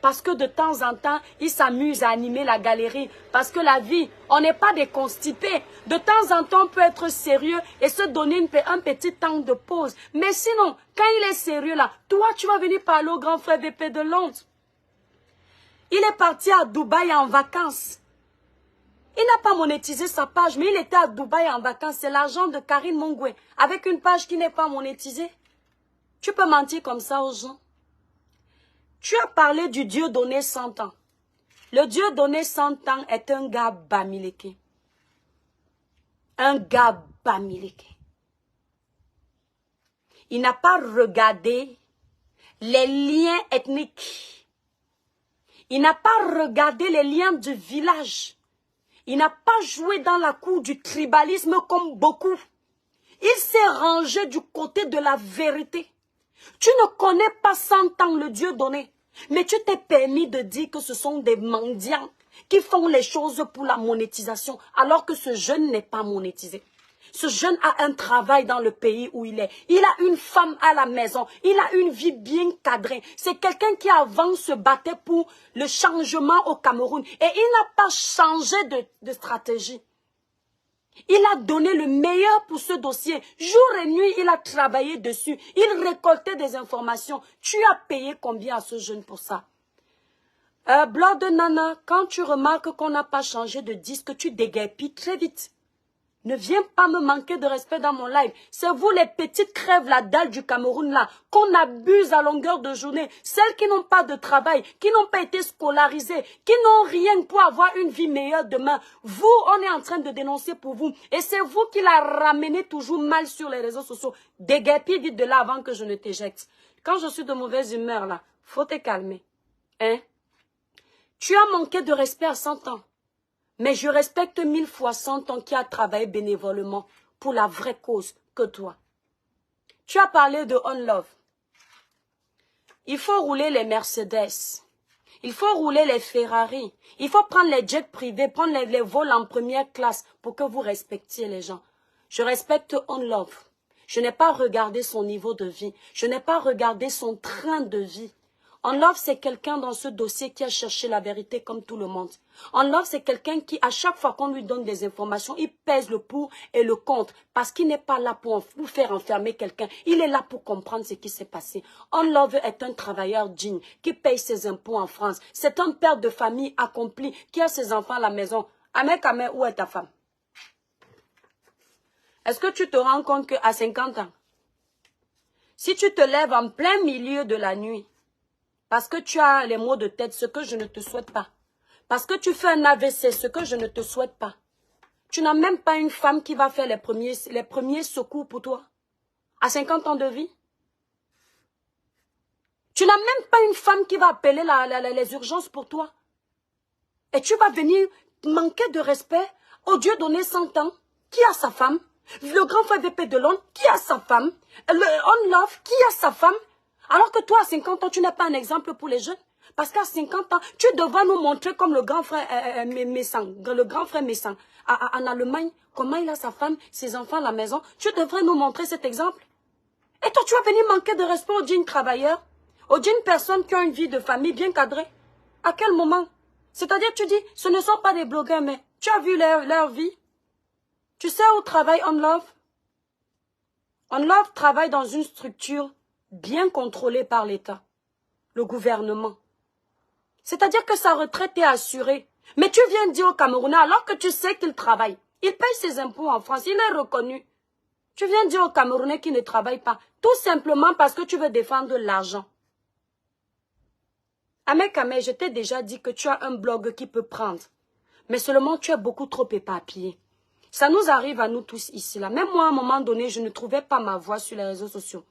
Parce que de temps en temps, il s'amuse à animer la galerie. Parce que la vie, on n'est pas des constipés. De temps en temps, on peut être sérieux et se donner un petit temps de pause. Mais sinon, quand il est sérieux là, toi, tu vas venir parler au grand frère VP de Londres. Il est parti à Dubaï en vacances. Il n'a pas monétisé sa page, mais il était à Dubaï en vacances. C'est l'argent de Karine Mongwe, avec une page qui n'est pas monétisée. Tu peux mentir comme ça aux gens. Tu as parlé du Dieu donné 100 ans. Le Dieu donné 100 ans est un gars bamileke. Un gars bamileke. Il n'a pas regardé les liens ethniques. Il n'a pas regardé les liens du village. Il n'a pas joué dans la cour du tribalisme comme beaucoup. Il s'est rangé du côté de la vérité. Tu ne connais pas 100 ans le Dieu donné, mais tu t'es permis de dire que ce sont des mendiants qui font les choses pour la monétisation, alors que ce jeune n'est pas monétisé. Ce jeune a un travail dans le pays où il est. Il a une femme à la maison. Il a une vie bien cadrée. C'est quelqu'un qui avant se battait pour le changement au Cameroun. Et il n'a pas changé de stratégie. Il a donné le meilleur pour ce dossier. Jour et nuit, il a travaillé dessus. Il récoltait des informations. Tu as payé combien à ce jeune pour ça? Blog de Nana, quand tu remarques qu'on n'a pas changé de disque, tu déguerpis très vite. Ne viens pas me manquer de respect dans mon live. C'est vous les petites crèves la dalle du Cameroun là, qu'on abuse à longueur de journée. Celles qui n'ont pas de travail, qui n'ont pas été scolarisées, qui n'ont rien pour avoir une vie meilleure demain. Vous, on est en train de dénoncer pour vous. Et c'est vous qui la ramenez toujours mal sur les réseaux sociaux. Déguerpis, dites de là avant que je ne t'éjecte. Quand je suis de mauvaise humeur là, faut te calmer. Hein? Tu as manqué de respect à 100 ans. Mais je respecte 1000 fois 100 ans qui a travaillé bénévolement pour la vraie cause que toi. Tu as parlé de On Love. Il faut rouler les Mercedes. Il faut rouler les Ferrari. Il faut prendre les jets privés, prendre les vols en première classe pour que vous respectiez les gens. Je respecte On Love. Je n'ai pas regardé son niveau de vie. Je n'ai pas regardé son train de vie. On Love, c'est quelqu'un dans ce dossier qui a cherché la vérité comme tout le monde. On Love, c'est quelqu'un qui, à chaque fois qu'on lui donne des informations, il pèse le pour et le contre. Parce qu'il n'est pas là pour faire enfermer quelqu'un. Il est là pour comprendre ce qui s'est passé. On Love est un travailleur digne qui paye ses impôts en France. C'est un père de famille accompli qui a ses enfants à la maison. Ahmed Kamé, où est ta femme? Est-ce que tu te rends compte qu'à 50 ans, si tu te lèves en plein milieu de la nuit, parce que tu as les maux de tête, ce que je ne te souhaite pas. Parce que tu fais un AVC, ce que je ne te souhaite pas. Tu n'as même pas une femme qui va faire les premiers secours pour toi. À 50 ans de vie. Tu n'as même pas une femme qui va appeler les urgences pour toi. Et tu vas venir manquer de respect au Dieu donné 100 ans. Qui a sa femme? Le grand frère VP de Londres, qui a sa femme? Le On Love, qui a sa femme? Alors que toi, à 50 ans, tu n'es pas un exemple pour les jeunes. Parce qu'à 50 ans, tu devrais nous montrer comme le grand frère Messan, en Allemagne, comment il a sa femme, ses enfants à la maison. Tu devrais nous montrer cet exemple. Et toi, tu vas venir manquer de respect aux dignes travailleurs, aux dignes personnes qui ont une vie de famille bien cadrée. À quel moment? C'est-à-dire, tu dis, ce ne sont pas des blogueurs, mais tu as vu leur vie. Tu sais où travaille On Love? On Love travaille dans une structure bien contrôlé par l'État, le gouvernement. C'est-à-dire que sa retraite est assurée. Mais tu viens dire au Camerounais, alors que tu sais qu'il travaille, il paye ses impôts en France, il est reconnu. Tu viens dire au Camerounais qu'il ne travaille pas, tout simplement parce que tu veux défendre l'argent. Ahmed Kamé, je t'ai déjà dit que tu as un blog qui peut prendre, mais seulement tu es beaucoup trop éparpillé. Ça nous arrive à nous tous ici, là. Même moi, à un moment donné, je ne trouvais pas ma voix sur les réseaux sociaux.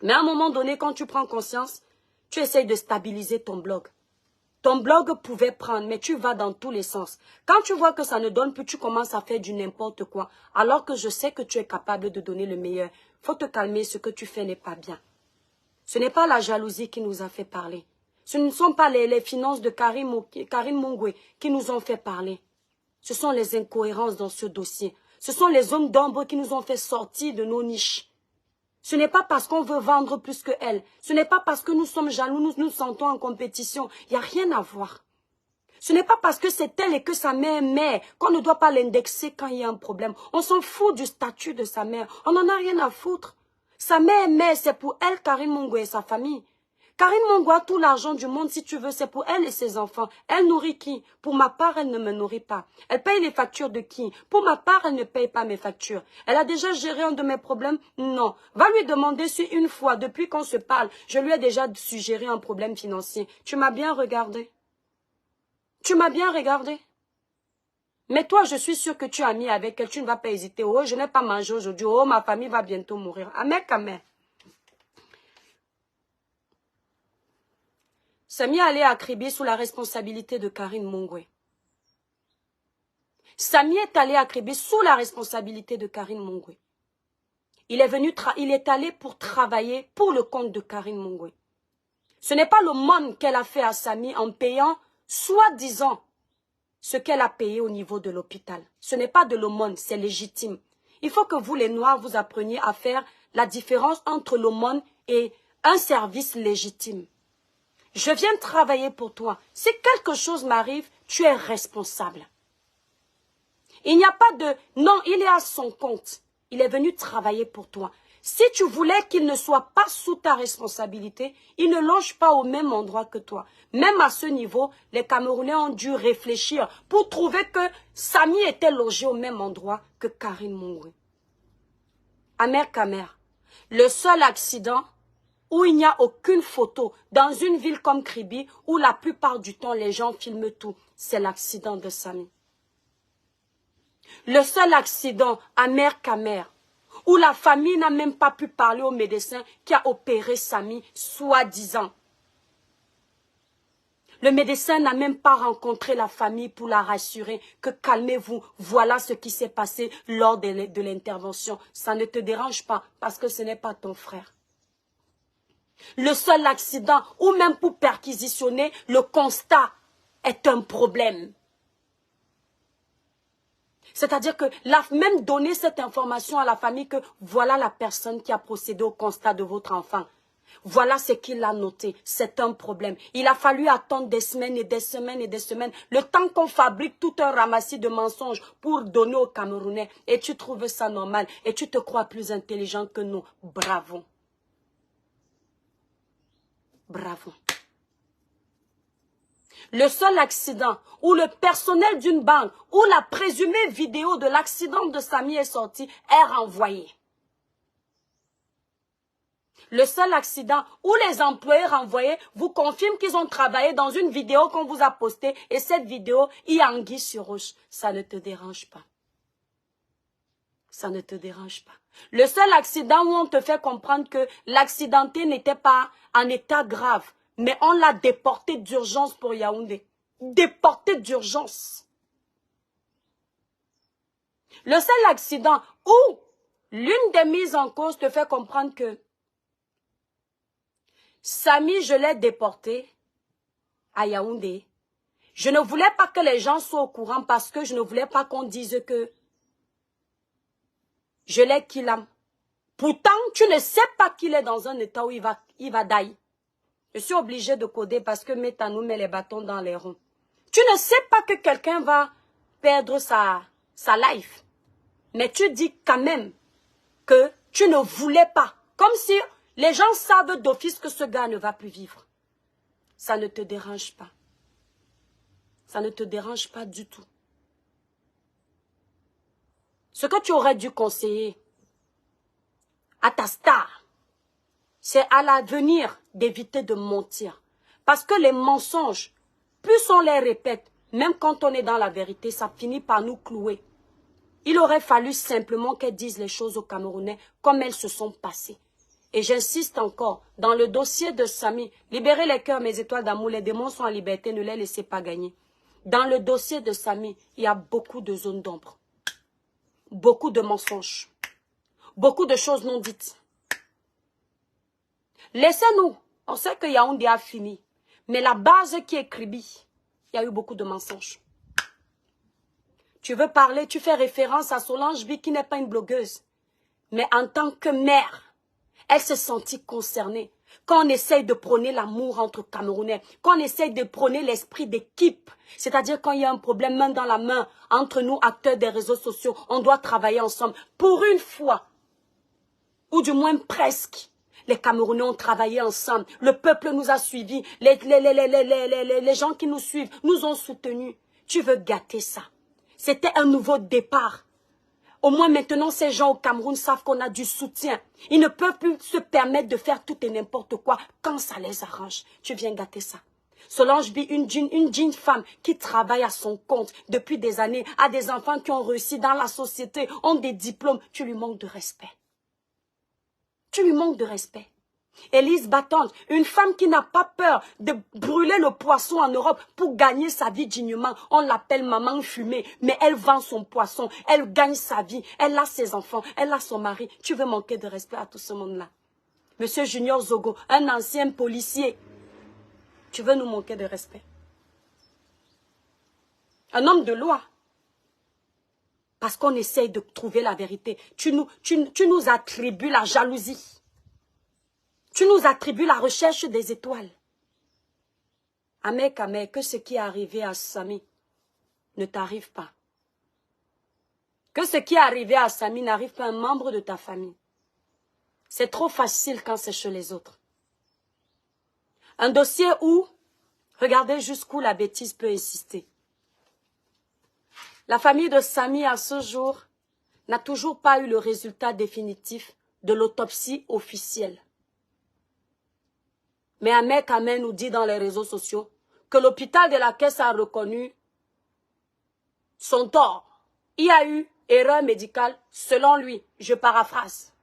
Mais à un moment donné, quand tu prends conscience, tu essayes de stabiliser ton blog. Ton blog pouvait prendre, mais tu vas dans tous les sens. Quand tu vois que ça ne donne plus, tu commences à faire du n'importe quoi. Alors que je sais que tu es capable de donner le meilleur. Faut te calmer, ce que tu fais n'est pas bien. Ce n'est pas la jalousie qui nous a fait parler. Ce ne sont pas les finances de Karim Mungwe qui nous ont fait parler. Ce sont les incohérences dans ce dossier. Ce sont les hommes d'ombre qui nous ont fait sortir de nos niches. Ce n'est pas parce qu'on veut vendre plus que elle. Ce n'est pas parce que nous sommes jaloux, nous nous sentons en compétition. Il n'y a rien à voir. Ce n'est pas parce que c'est elle et que sa mère est mère qu'on ne doit pas l'indexer quand il y a un problème. On s'en fout du statut de sa mère. On n'en a rien à foutre. Sa mère est mère, c'est pour elle, Karine Mungwe et sa famille. Karine Mungwe a tout l'argent du monde, si tu veux, c'est pour elle et ses enfants. Elle nourrit qui? Pour ma part, elle ne me nourrit pas. Elle paye les factures de qui? Pour ma part, elle ne paye pas mes factures. Elle a déjà géré un de mes problèmes? Non. Va lui demander si une fois, depuis qu'on se parle, je lui ai déjà suggéré un problème financier. Tu m'as bien regardé? Tu m'as bien regardé? Mais toi, je suis sûre que tu as mis avec elle, tu ne vas pas hésiter. Oh, je n'ai pas mangé aujourd'hui. Oh, ma famille va bientôt mourir. Ahmed Kamé. Samy est allé à Kribi sous la responsabilité de Karine Mongwe. Samy est allé à Kribi sous la responsabilité de Karine Mongwe. Il est allé pour travailler pour le compte de Karine Mongwe. Ce n'est pas le monde qu'elle a fait à Samy en payant, soi-disant, ce qu'elle a payé au niveau de l'hôpital. Ce n'est pas de l'aumône, c'est légitime. Il faut que vous, les Noirs, vous appreniez à faire la différence entre l'aumône et un service légitime. Je viens travailler pour toi. Si quelque chose m'arrive, tu es responsable. Il n'y a pas de... Non, il est à son compte. Il est venu travailler pour toi. Si tu voulais qu'il ne soit pas sous ta responsabilité, il ne loge pas au même endroit que toi. Même à ce niveau, les Camerounais ont dû réfléchir pour trouver que Samy était logé au même endroit que Karine Mongwe. Amer Kamer, le seul accident où il n'y a aucune photo dans une ville comme Kribi, où la plupart du temps les gens filment tout, c'est l'accident de Samy. Le seul accident, Amer Kamer, où la famille n'a même pas pu parler au médecin qui a opéré Samy, soi-disant. Le médecin n'a même pas rencontré la famille pour la rassurer que calmez-vous, voilà ce qui s'est passé lors de l'intervention. Ça ne te dérange pas parce que ce n'est pas ton frère. Le seul accident, ou même pour perquisitionner, le constat est un problème. C'est-à-dire que même donner cette information à la famille que voilà la personne qui a procédé au constat de votre enfant. Voilà ce qu'il a noté. C'est un problème. Il a fallu attendre des semaines et des semaines et des semaines. Le temps qu'on fabrique tout un ramassis de mensonges pour donner aux Camerounais. Et tu trouves ça normal. Et tu te crois plus intelligent que nous. Bravo. Bravo. Le seul accident où le personnel d'une banque, où la présumée vidéo de l'accident de Samy est sortie, est renvoyée. Le seul accident où les employés renvoyés vous confirment qu'ils ont travaillé dans une vidéo qu'on vous a postée et cette vidéo, il y a anguille sur roche. Ça ne te dérange pas. Ça ne te dérange pas. Le seul accident où on te fait comprendre que l'accidenté n'était pas en état grave, mais on l'a déporté d'urgence pour Yaoundé. Déporté d'urgence. Le seul accident où l'une des mises en cause te fait comprendre que Samy, je l'ai déporté à Yaoundé. Je ne voulais pas que les gens soient au courant parce que je ne voulais pas qu'on dise que je l'ai killé. Pourtant, tu ne sais pas qu'il est dans un état où il va die. Je suis obligée de coder parce que Métanou met les bâtons dans les ronds. Tu ne sais pas que quelqu'un va perdre sa life. Mais tu dis quand même que tu ne voulais pas. Comme si les gens savent d'office que ce gars ne va plus vivre. Ça ne te dérange pas. Ça ne te dérange pas du tout. Ce que tu aurais dû conseiller à ta star, c'est à l'avenir d'éviter de mentir. Parce que les mensonges, plus on les répète, même quand on est dans la vérité, ça finit par nous clouer. Il aurait fallu simplement qu'elle dise les choses aux Camerounais comme elles se sont passées. Et j'insiste encore, dans le dossier de Samy, libérez les cœurs, mes étoiles d'amour, les démons sont en liberté, ne les laissez pas gagner. Dans le dossier de Samy, il y a beaucoup de zones d'ombre. Beaucoup de mensonges. Beaucoup de choses non dites. Laissez-nous. On sait que Yaoundé a fini. Mais la base qui est Kribi, il y a eu beaucoup de mensonges. Tu veux parler, tu fais référence à Solange B qui n'est pas une blogueuse. Mais en tant que mère, elle s'est sentie concernée. Quand on essaye de prôner l'amour entre Camerounais, quand on essaye de prôner l'esprit d'équipe, c'est-à-dire quand il y a un problème main dans la main entre nous, acteurs des réseaux sociaux, on doit travailler ensemble. Pour une fois, ou du moins presque, les Camerounais ont travaillé ensemble. Le peuple nous a suivis. Les gens qui nous suivent nous ont soutenus. Tu veux gâter ça. C'était un nouveau départ. Au moins maintenant, ces gens au Cameroun savent qu'on a du soutien. Ils ne peuvent plus se permettre de faire tout et n'importe quoi quand ça les arrange. Tu viens gâter ça. Solange B, une jeune femme qui travaille à son compte depuis des années, a des enfants qui ont réussi dans la société, ont des diplômes. Tu lui manques de respect. Tu lui manques de respect. Élise battante, une femme qui n'a pas peur de brûler le poisson en Europe pour gagner sa vie dignement. On l'appelle maman fumée, mais elle vend son poisson, elle gagne sa vie, elle a ses enfants, elle a son mari. Tu veux manquer de respect à tout ce monde-là? Monsieur Junior Zogo, un ancien policier, tu veux nous manquer de respect? Un homme de loi. Parce qu'on essaye de trouver la vérité. Tu nous attribues la jalousie. Tu nous attribues la recherche des étoiles. Ahmed Kamer, que ce qui est arrivé à Sami ne t'arrive pas. Que ce qui est arrivé à Sami n'arrive pas à un membre de ta famille. C'est trop facile quand c'est chez les autres. Un dossier où, regardez jusqu'où la bêtise peut insister. La famille de Sami, à ce jour, n'a toujours pas eu le résultat définitif de l'autopsie officielle. Mais Ahmed Kamer nous dit dans les réseaux sociaux que l'hôpital de la Caisse a reconnu son tort. Il y a eu erreur médicale, selon lui, je paraphrase.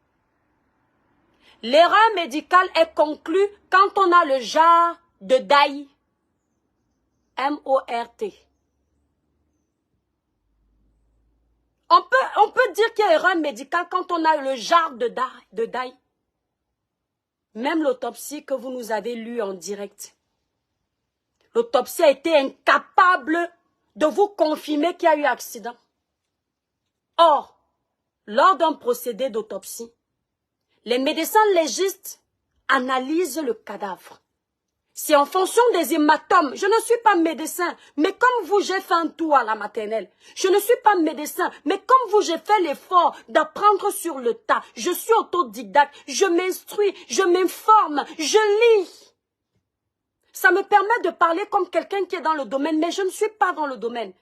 L'erreur médicale est conclue quand on a le jar de Daï, M-O-R-T. On peut dire qu'il y a erreur médicale quand on a le jar de Daï. Même l'autopsie que vous nous avez lue en direct. L'autopsie a été incapable de vous confirmer qu'il y a eu accident. Or, lors d'un procédé d'autopsie, les médecins légistes analysent le cadavre. C'est en fonction des hématomes. Je ne suis pas médecin, mais comme vous, j'ai fait un tour à la maternelle. Je ne suis pas médecin, mais comme vous, j'ai fait l'effort d'apprendre sur le tas. Je suis autodidacte, je m'instruis, je m'informe, je lis. Ça me permet de parler comme quelqu'un qui est dans le domaine, mais je ne suis pas dans le domaine.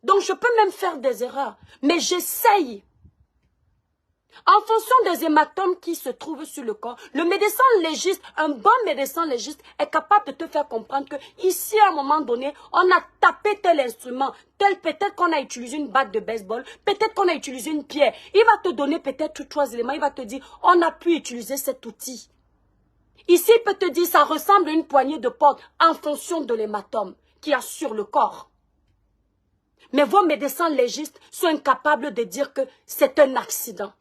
Donc je peux même faire des erreurs, mais j'essaye. En fonction des hématomes qui se trouvent sur le corps, le médecin légiste, un bon médecin légiste est capable de te faire comprendre que ici, à un moment donné, on a tapé tel instrument, peut-être qu'on a utilisé une batte de baseball, peut-être qu'on a utilisé une pierre. Il va te donner peut-être 3 éléments, il va te dire, on a pu utiliser cet outil. Ici, il peut te dire, ça ressemble à une poignée de porte en fonction de l'hématome qu'il y a sur le corps. Mais vos médecins légistes sont incapables de dire que c'est un accident.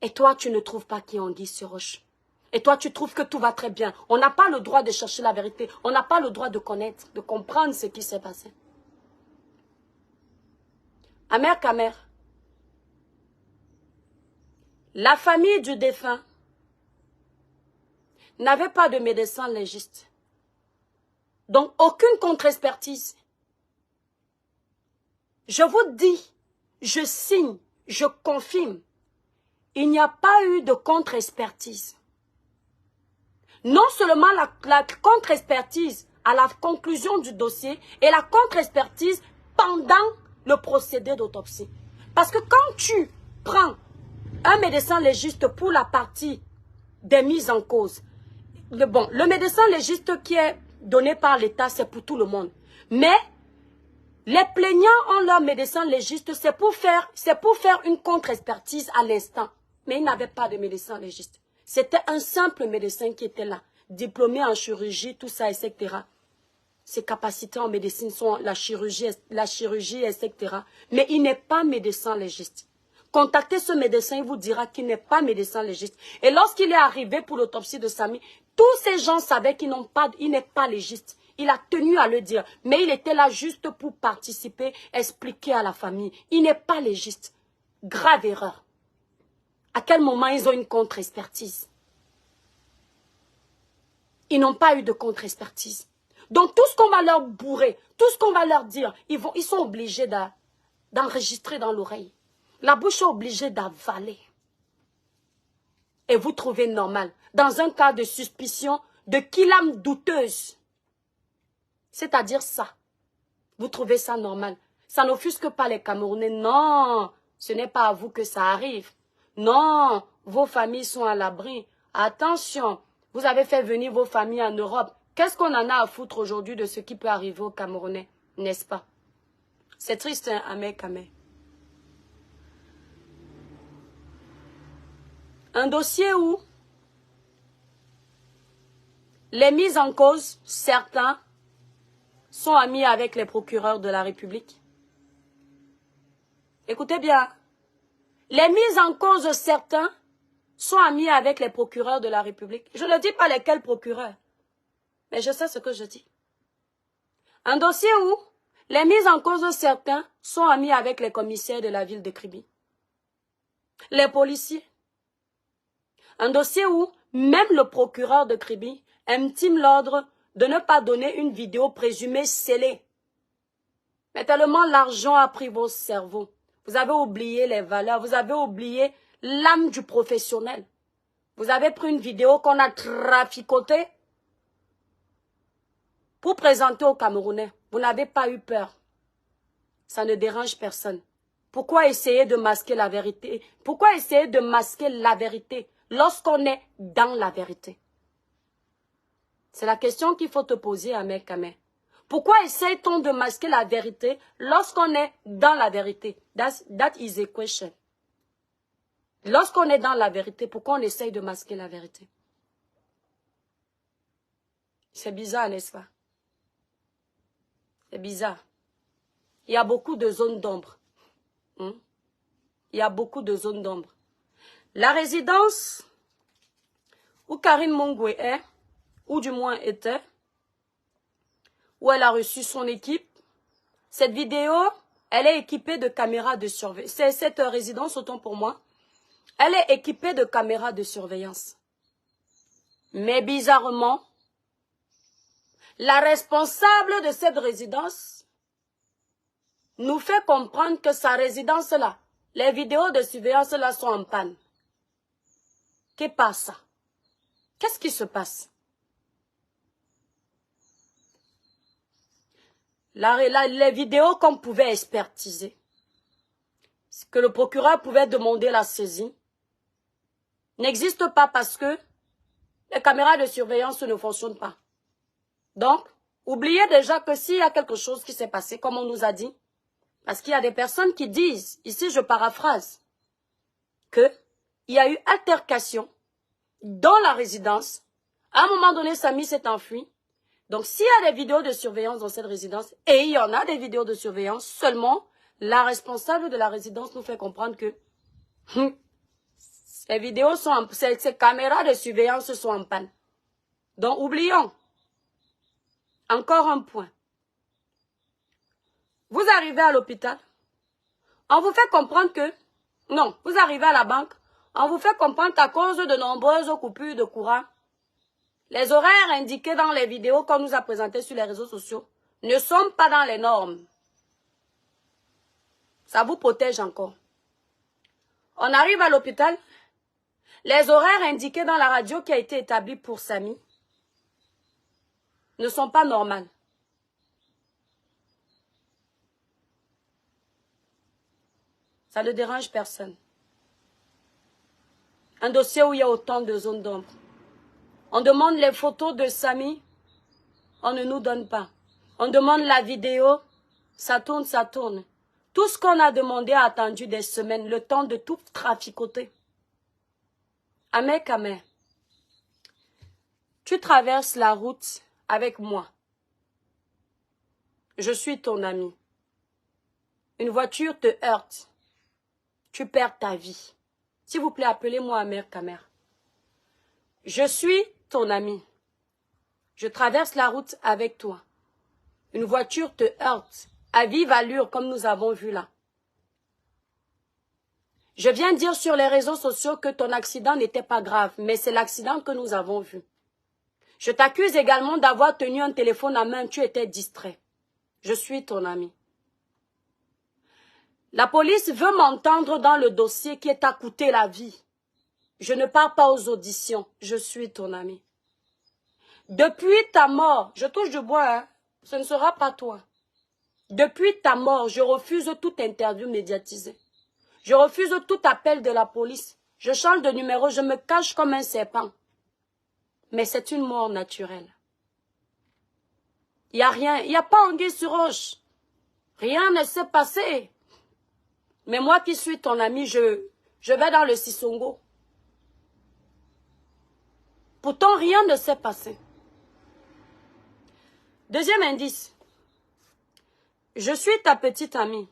Et toi, tu ne trouves pas qu'il y a anguille sur roche. Et toi, tu trouves que tout va très bien. On n'a pas le droit de chercher la vérité. On n'a pas le droit de connaître, de comprendre ce qui s'est passé. Ahmed Kamer, la famille du défunt n'avait pas de médecin légiste. Donc, aucune contre-expertise. Je vous dis, je signe, je confirme. Il n'y a pas eu de contre-expertise. Non seulement la contre-expertise à la conclusion du dossier et la contre-expertise pendant le procédé d'autopsie. Parce que quand tu prends un médecin légiste pour la partie des mises en cause, le médecin légiste qui est donné par l'État, c'est pour tout le monde. Mais les plaignants ont leur médecin légiste, c'est pour faire une contre-expertise à l'instant. Mais ils n'avaient pas de médecin légiste. C'était un simple médecin qui était là, diplômé en chirurgie, tout ça, etc. Ses capacités en médecine sont la chirurgie, etc. Mais il n'est pas médecin légiste. Contactez ce médecin, il vous dira qu'il n'est pas médecin légiste. Et lorsqu'il est arrivé pour l'autopsie de Sami, tous ces gens savaient qu'il n'est pas légiste. Il a tenu à le dire. Mais il était là juste pour participer, expliquer à la famille. Il n'est pas légiste. Grave erreur. À quel moment ils ont une contre-expertise? Ils n'ont pas eu de contre-expertise. Donc tout ce qu'on va leur bourrer, tout ce qu'on va leur dire, ils sont obligés d'enregistrer dans l'oreille. La bouche est obligée d'avaler. Et vous trouvez normal, dans un cas de suspicion, de kilame douteuse, c'est-à-dire ça, vous trouvez ça normal. Ça n'offusque pas les Camerounais. Non, ce n'est pas à vous que ça arrive. Non, vos familles sont à l'abri. Attention, vous avez fait venir vos familles en Europe. Qu'est-ce qu'on en a à foutre aujourd'hui de ce qui peut arriver aux Camerounais, n'est-ce pas? C'est triste, hein, Ahmed Kamer. Un dossier où Les mises en cause, certains, sont amis avec les procureurs de la République. Écoutez bien. Les mises en cause, certains, sont amis avec les procureurs de la République. Je ne dis pas lesquels procureurs, mais je sais ce que je dis. Un dossier où les mises en cause, certains, sont amis avec les commissaires de la ville de Kribi. Les policiers. Un dossier où même le procureur de Kribi intime l'ordre de ne pas donner une vidéo présumée scellée. Mais tellement l'argent a pris vos cerveaux. Vous avez oublié les valeurs, vous avez oublié l'âme du professionnel. Vous avez pris une vidéo qu'on a traficotée pour présenter aux Camerounais. Vous n'avez pas eu peur. Ça ne dérange personne. Pourquoi essayer de masquer la vérité? Pourquoi essayer de masquer la vérité lorsqu'on est dans la vérité? C'est la question qu'il faut te poser, Ahmed Kamé. Pourquoi essaye-t-on de masquer la vérité lorsqu'on est dans la vérité? That is a question. Lorsqu'on est dans la vérité, pourquoi on essaye de masquer la vérité? C'est bizarre, n'est-ce pas? C'est bizarre. Il y a beaucoup de zones d'ombre. Il y a beaucoup de zones d'ombre. La résidence où Karine Mongwe est, ou du moins était, où elle a reçu son équipe, cette vidéo, elle est équipée de caméras de surveillance. Cette résidence, autant pour moi, elle est équipée de caméras de surveillance. Mais bizarrement, la responsable de cette résidence nous fait comprendre que sa résidence-là, les vidéos de surveillance-là sont en panne. Qu'est-ce qui passe? Qu'est-ce qui se passe? Les vidéos qu'on pouvait expertiser, que le procureur pouvait demander la saisie, n'existent pas parce que les caméras de surveillance ne fonctionnent pas. Donc, oubliez déjà que s'il y a quelque chose qui s'est passé, comme on nous a dit, parce qu'il y a des personnes qui disent, ici je paraphrase, qu'il y a eu altercation dans la résidence. À un moment donné, Samy s'est enfui. Donc, s'il y a des vidéos de surveillance dans cette résidence, et il y en a des vidéos de surveillance, seulement la responsable de la résidence nous fait comprendre que ces caméras de surveillance sont en panne. Donc, oublions. Encore un point. Vous arrivez à l'hôpital, on vous fait comprendre que, non, vous arrivez à la banque, on vous fait comprendre qu'à cause de nombreuses coupures de courant, les horaires indiqués dans les vidéos qu'on nous a présentées sur les réseaux sociaux ne sont pas dans les normes. Ça vous protège encore. On arrive à l'hôpital, les horaires indiqués dans la radio qui a été établie pour Samy ne sont pas normales. Ça ne dérange personne. Un dossier où il y a autant de zones d'ombre. On demande les photos de Samy, on ne nous donne pas. On demande la vidéo, ça tourne, ça tourne. Tout ce qu'on a demandé a attendu des semaines, le temps de tout traficoter. Ahmed Kamé, tu traverses la route avec moi. Je suis ton ami. Une voiture te heurte. Tu perds ta vie. S'il vous plaît, appelez-moi Ahmed Kamé. Je suis ton ami. Je traverse la route avec toi. Une voiture te heurte à vive allure comme nous avons vu là. Je viens dire sur les réseaux sociaux que ton accident n'était pas grave, mais c'est l'accident que nous avons vu. Je t'accuse également d'avoir tenu un téléphone à main, tu étais distrait. Je suis ton ami. La police veut m'entendre dans le dossier qui t'a coûté la vie. Je ne pars pas aux auditions, je suis ton ami. Depuis ta mort, je touche du bois, hein, ce ne sera pas toi. Depuis ta mort, je refuse toute interview médiatisée. Je refuse tout appel de la police. Je change de numéro, je me cache comme un serpent. Mais c'est une mort naturelle. Il n'y a rien, il n'y a pas anguille sur roche. Rien ne s'est passé. Mais moi qui suis ton ami, je vais dans le Sissongo. Pourtant, rien ne s'est passé. Deuxième indice. Je suis ta petite amie.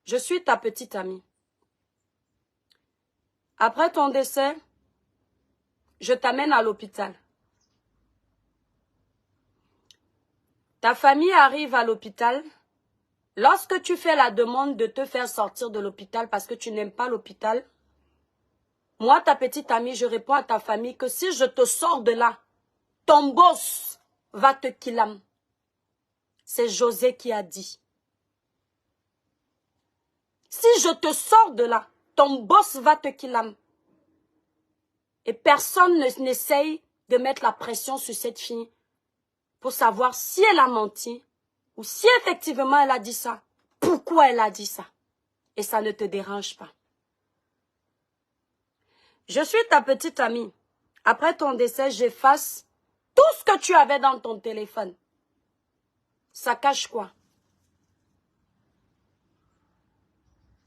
Je suis ta petite amie. Après ton décès, je t'amène à l'hôpital. Ta famille arrive à l'hôpital. Lorsque tu fais la demande de te faire sortir de l'hôpital parce que tu n'aimes pas l'hôpital, moi, ta petite amie, je réponds à ta famille que si je te sors de là, ton boss va te killam. C'est José qui a dit. Si je te sors de là, ton boss va te killam. Et personne n'essaye de mettre la pression sur cette fille pour savoir si elle a menti ou si effectivement elle a dit ça. Pourquoi elle a dit ça? Et ça ne te dérange pas. Je suis ta petite amie. Après ton décès, j'efface tout ce que tu avais dans ton téléphone. Ça cache quoi?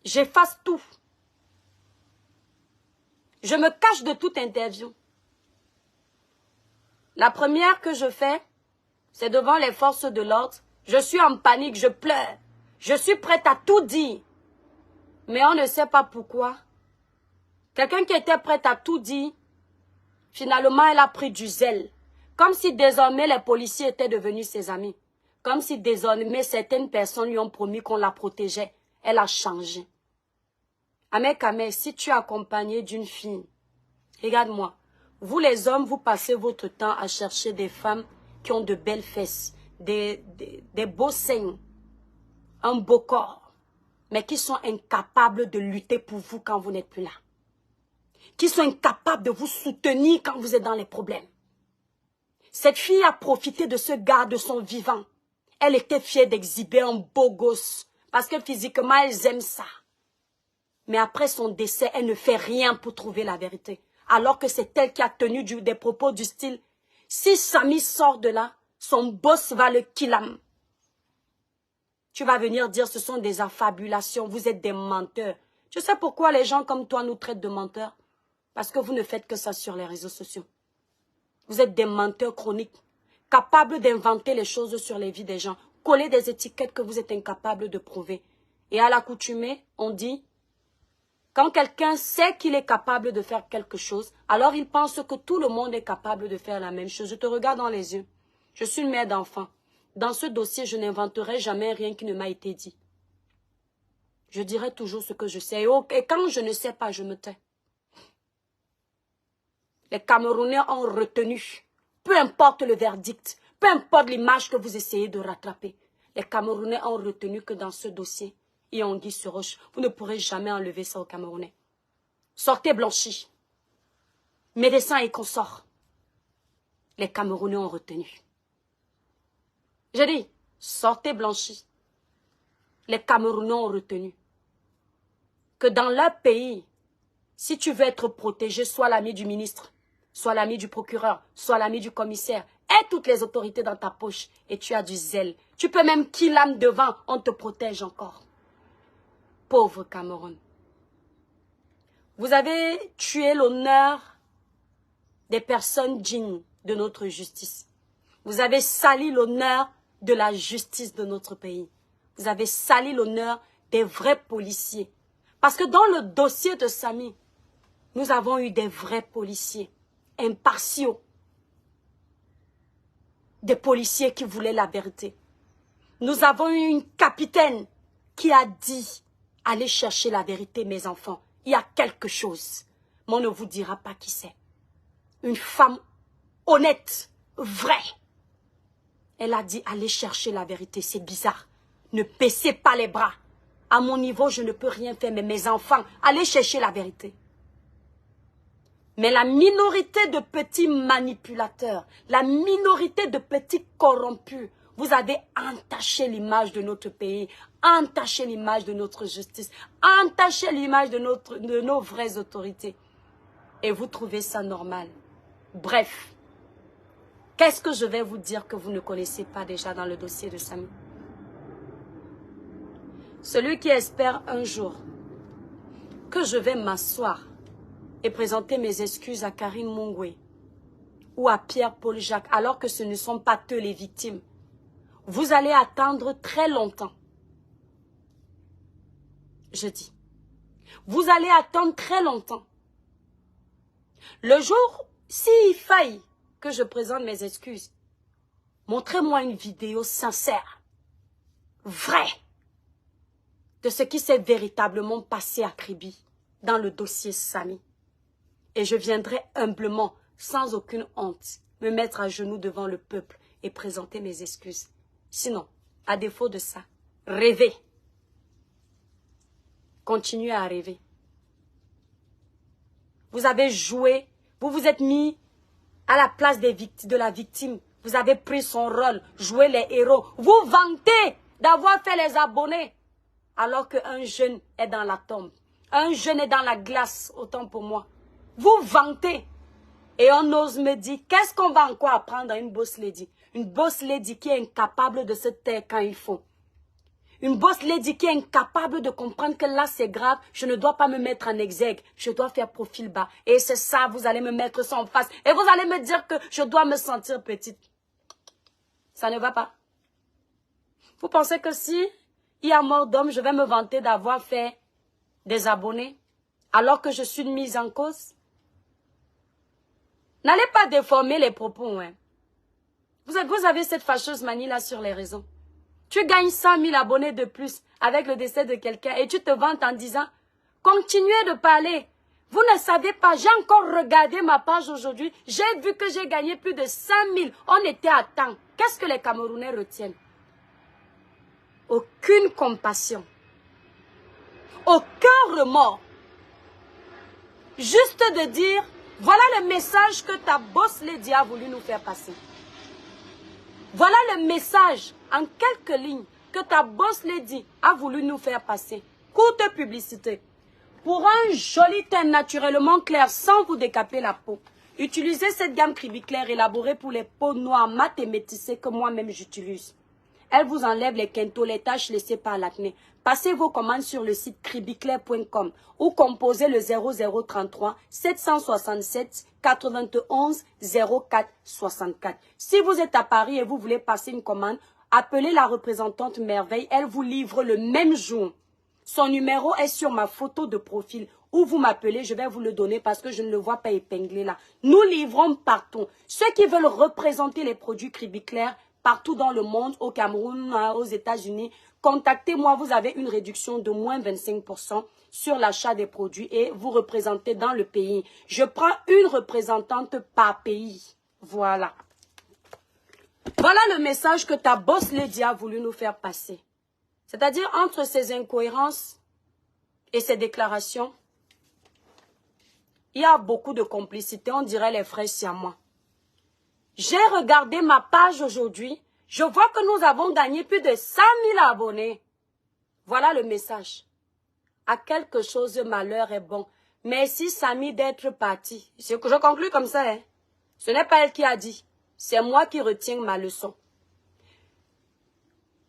J'efface tout. Je me cache de toute interview. La première que je fais, c'est devant les forces de l'ordre. Je suis en panique, je pleure. Je suis prête à tout dire. Mais on ne sait pas pourquoi. Quelqu'un qui était prête à tout dire, finalement, elle a pris du zèle. Comme si désormais les policiers étaient devenus ses amis. Comme si désormais certaines personnes lui ont promis qu'on la protégeait. Elle a changé. Ahmed Kamel, si tu es accompagné d'une fille, regarde-moi, vous les hommes, vous passez votre temps à chercher des femmes qui ont de belles fesses, des beaux seins, un beau corps, mais qui sont incapables de lutter pour vous quand vous n'êtes plus là. Qui sont incapables de vous soutenir quand vous êtes dans les problèmes. Cette fille a profité de ce gars de son vivant. Elle était fière d'exhiber un beau gosse, parce que physiquement, elles aiment ça. Mais après son décès, elle ne fait rien pour trouver la vérité. Alors que c'est elle qui a tenu des propos du style, si Samy sort de là, son boss va le killam. Tu vas venir dire ce sont des affabulations, vous êtes des menteurs. Tu sais pourquoi les gens comme toi nous traitent de menteurs? Parce que vous ne faites que ça sur les réseaux sociaux. Vous êtes des menteurs chroniques, capables d'inventer les choses sur les vies des gens, coller des étiquettes que vous êtes incapables de prouver. Et à l'accoutumée, on dit, quand quelqu'un sait qu'il est capable de faire quelque chose, alors il pense que tout le monde est capable de faire la même chose. Je te regarde dans les yeux. Je suis une mère d'enfant. Dans ce dossier, je n'inventerai jamais rien qui ne m'a été dit. Je dirai toujours ce que je sais. Et quand je ne sais pas, je me tais. Les Camerounais ont retenu, peu importe le verdict, peu importe l'image que vous essayez de rattraper, les Camerounais ont retenu que dans ce dossier, il y a anguille sur roche. Vous ne pourrez jamais enlever ça aux Camerounais. Sortez blanchis. Médecins et consorts. Les Camerounais ont retenu. J'ai dit, sortez blanchis. Les Camerounais ont retenu que dans leur pays, si tu veux être protégé, sois l'ami du ministre, sois l'ami du procureur, sois l'ami du commissaire, aie toutes les autorités dans ta poche et tu as du zèle. Tu peux même killam devant, on te protège encore. Pauvre Cameroun. Vous avez tué l'honneur des personnes dignes de notre justice. Vous avez sali l'honneur de la justice de notre pays. Vous avez sali l'honneur des vrais policiers. Parce que dans le dossier de Samy, nous avons eu des vrais policiers, impartiaux. Des policiers qui voulaient la vérité. Nous avons eu une capitaine qui a dit, allez chercher la vérité, mes enfants. Il y a quelque chose. Mais on ne vous dira pas qui c'est. Une femme honnête, vraie. Elle a dit, allez chercher la vérité. C'est bizarre. Ne baissez pas les bras. À mon niveau, je ne peux rien faire, mais mes enfants, allez chercher la vérité. Mais la minorité de petits manipulateurs, la minorité de petits corrompus, vous avez entaché l'image de notre pays, entaché l'image de notre justice, entaché l'image de nos vraies autorités. Et vous trouvez ça normal. Bref, qu'est-ce que je vais vous dire que vous ne connaissez pas déjà dans le dossier de Samy? Celui qui espère un jour que je vais m'asseoir et présenter mes excuses à Karim Mungwe ou à Pierre, Paul, Jacques, alors que ce ne sont pas eux les victimes. Vous allez attendre très longtemps. Je dis. Vous allez attendre très longtemps. Le jour, s'il faille que je présente mes excuses, montrez-moi une vidéo sincère, vraie, de ce qui s'est véritablement passé à Kribi dans le dossier Samy. Et je viendrai humblement, sans aucune honte, me mettre à genoux devant le peuple et présenter mes excuses. Sinon, à défaut de ça, rêvez. Continuez à rêver. Vous avez joué, vous vous êtes mis à la place de la victime. Vous avez pris son rôle, joué les héros. Vous vantez d'avoir fait les abonnés. Alors qu'un jeune est dans la tombe. Un jeune est dans la glace, autant pour moi. Vous vantez. Et on ose me dire, qu'est-ce qu'on va encore apprendre à une boss lady? Une boss lady qui est incapable de se taire quand il faut. Une boss lady qui est incapable de comprendre que là c'est grave, je ne dois pas me mettre en exergue, je dois faire profil bas. Et c'est ça, vous allez me mettre ça en face. Et vous allez me dire que je dois me sentir petite. Ça ne va pas. Vous pensez que si il y a mort d'homme, je vais me vanter d'avoir fait des abonnés alors que je suis mise en cause? N'allez pas déformer les propos. Hein. Vous avez cette fâcheuse manie là sur les réseaux. Tu gagnes 100 000 abonnés de plus avec le décès de quelqu'un et tu te vantes en disant « Continuez de parler. Vous ne savez pas, j'ai encore regardé ma page aujourd'hui. J'ai vu que j'ai gagné plus de 100 000. On était à temps. » Qu'est-ce que les Camerounais retiennent? Aucune compassion. Aucun remords. Juste de dire « Voilà le message que ta boss lady a voulu nous faire passer. » Voilà le message, en quelques lignes, que ta boss lady a voulu nous faire passer. Courte publicité. Pour un joli teint naturellement clair sans vous décaper la peau, utilisez cette gamme Kribi Clair élaborée pour les peaux noires mat et métissées que moi-même j'utilise. Elle vous enlève les quintaux, les taches laissées par l'acné. Passez vos commandes sur le site kribiclair.com ou composez le 0033 767 91 04 64. Si vous êtes à Paris et vous voulez passer une commande, appelez la représentante Merveille. Elle vous livre le même jour. Son numéro est sur ma photo de profil. Ou vous m'appelez, je vais vous le donner parce que je ne le vois pas épinglé là. Nous livrons partout. Ceux qui veulent représenter les produits Kribi Clair partout dans le monde, au Cameroun, aux États-Unis, contactez-moi, vous avez une réduction de moins 25% sur l'achat des produits et vous représentez dans le pays. Je prends une représentante par pays. Voilà. Voilà le message que ta boss lady a voulu nous faire passer. C'est-à-dire entre ces incohérences et ces déclarations, il y a beaucoup de complicité, on dirait les frères siamois. J'ai regardé ma page aujourd'hui. Je vois que nous avons gagné plus de 100 000 abonnés. Voilà le message. À quelque chose, malheur est bon. Merci Samy d'être parti. Je conclue comme ça. Hein. Ce n'est pas elle qui a dit. C'est moi qui retiens ma leçon.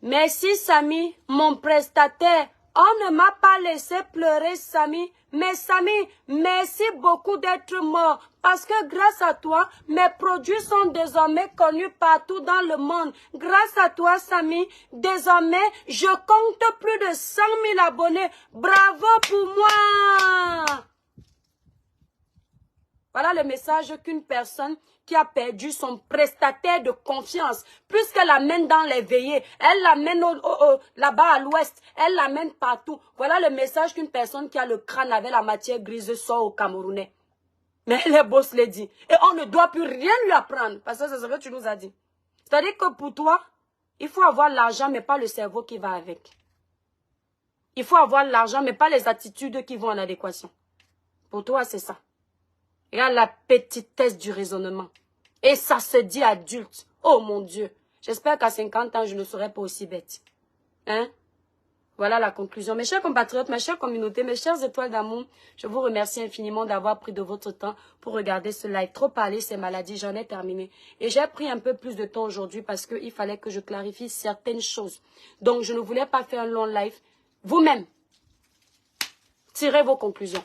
Merci Samy, mon prestataire. On ne m'a pas laissé pleurer, Samy. Mais Samy, merci beaucoup d'être mort. Parce que grâce à toi, mes produits sont désormais connus partout dans le monde. Grâce à toi, Samy, désormais, je compte plus de 100 000 abonnés. Bravo pour moi! Voilà le message qu'une personne qui a perdu son prestataire de confiance, puisqu'elle l'amène dans les veillées, elle l'amène là-bas à l'ouest, elle l'amène partout. Voilà le message qu'une personne qui a le crâne avec la matière grise sort au Camerounais. Mais elle est boss lady. Et on ne doit plus rien lui apprendre, parce que c'est ce que tu nous as dit. C'est-à-dire que pour toi, il faut avoir l'argent, mais pas le cerveau qui va avec. Il faut avoir l'argent, mais pas les attitudes qui vont en adéquation. Pour toi, c'est ça. Regarde la petitesse du raisonnement. Et ça se dit adulte. Oh mon Dieu. J'espère qu'à 50 ans, je ne serai pas aussi bête. Hein? Voilà la conclusion. Mes chers compatriotes, ma chère communauté, mes chères étoiles d'amour, je vous remercie infiniment d'avoir pris de votre temps pour regarder ce live. Trop parler, c'est maladie, j'en ai terminé. Et j'ai pris un peu plus de temps aujourd'hui parce qu'il fallait que je clarifie certaines choses. Donc, je ne voulais pas faire un long live. Vous-même, tirez vos conclusions.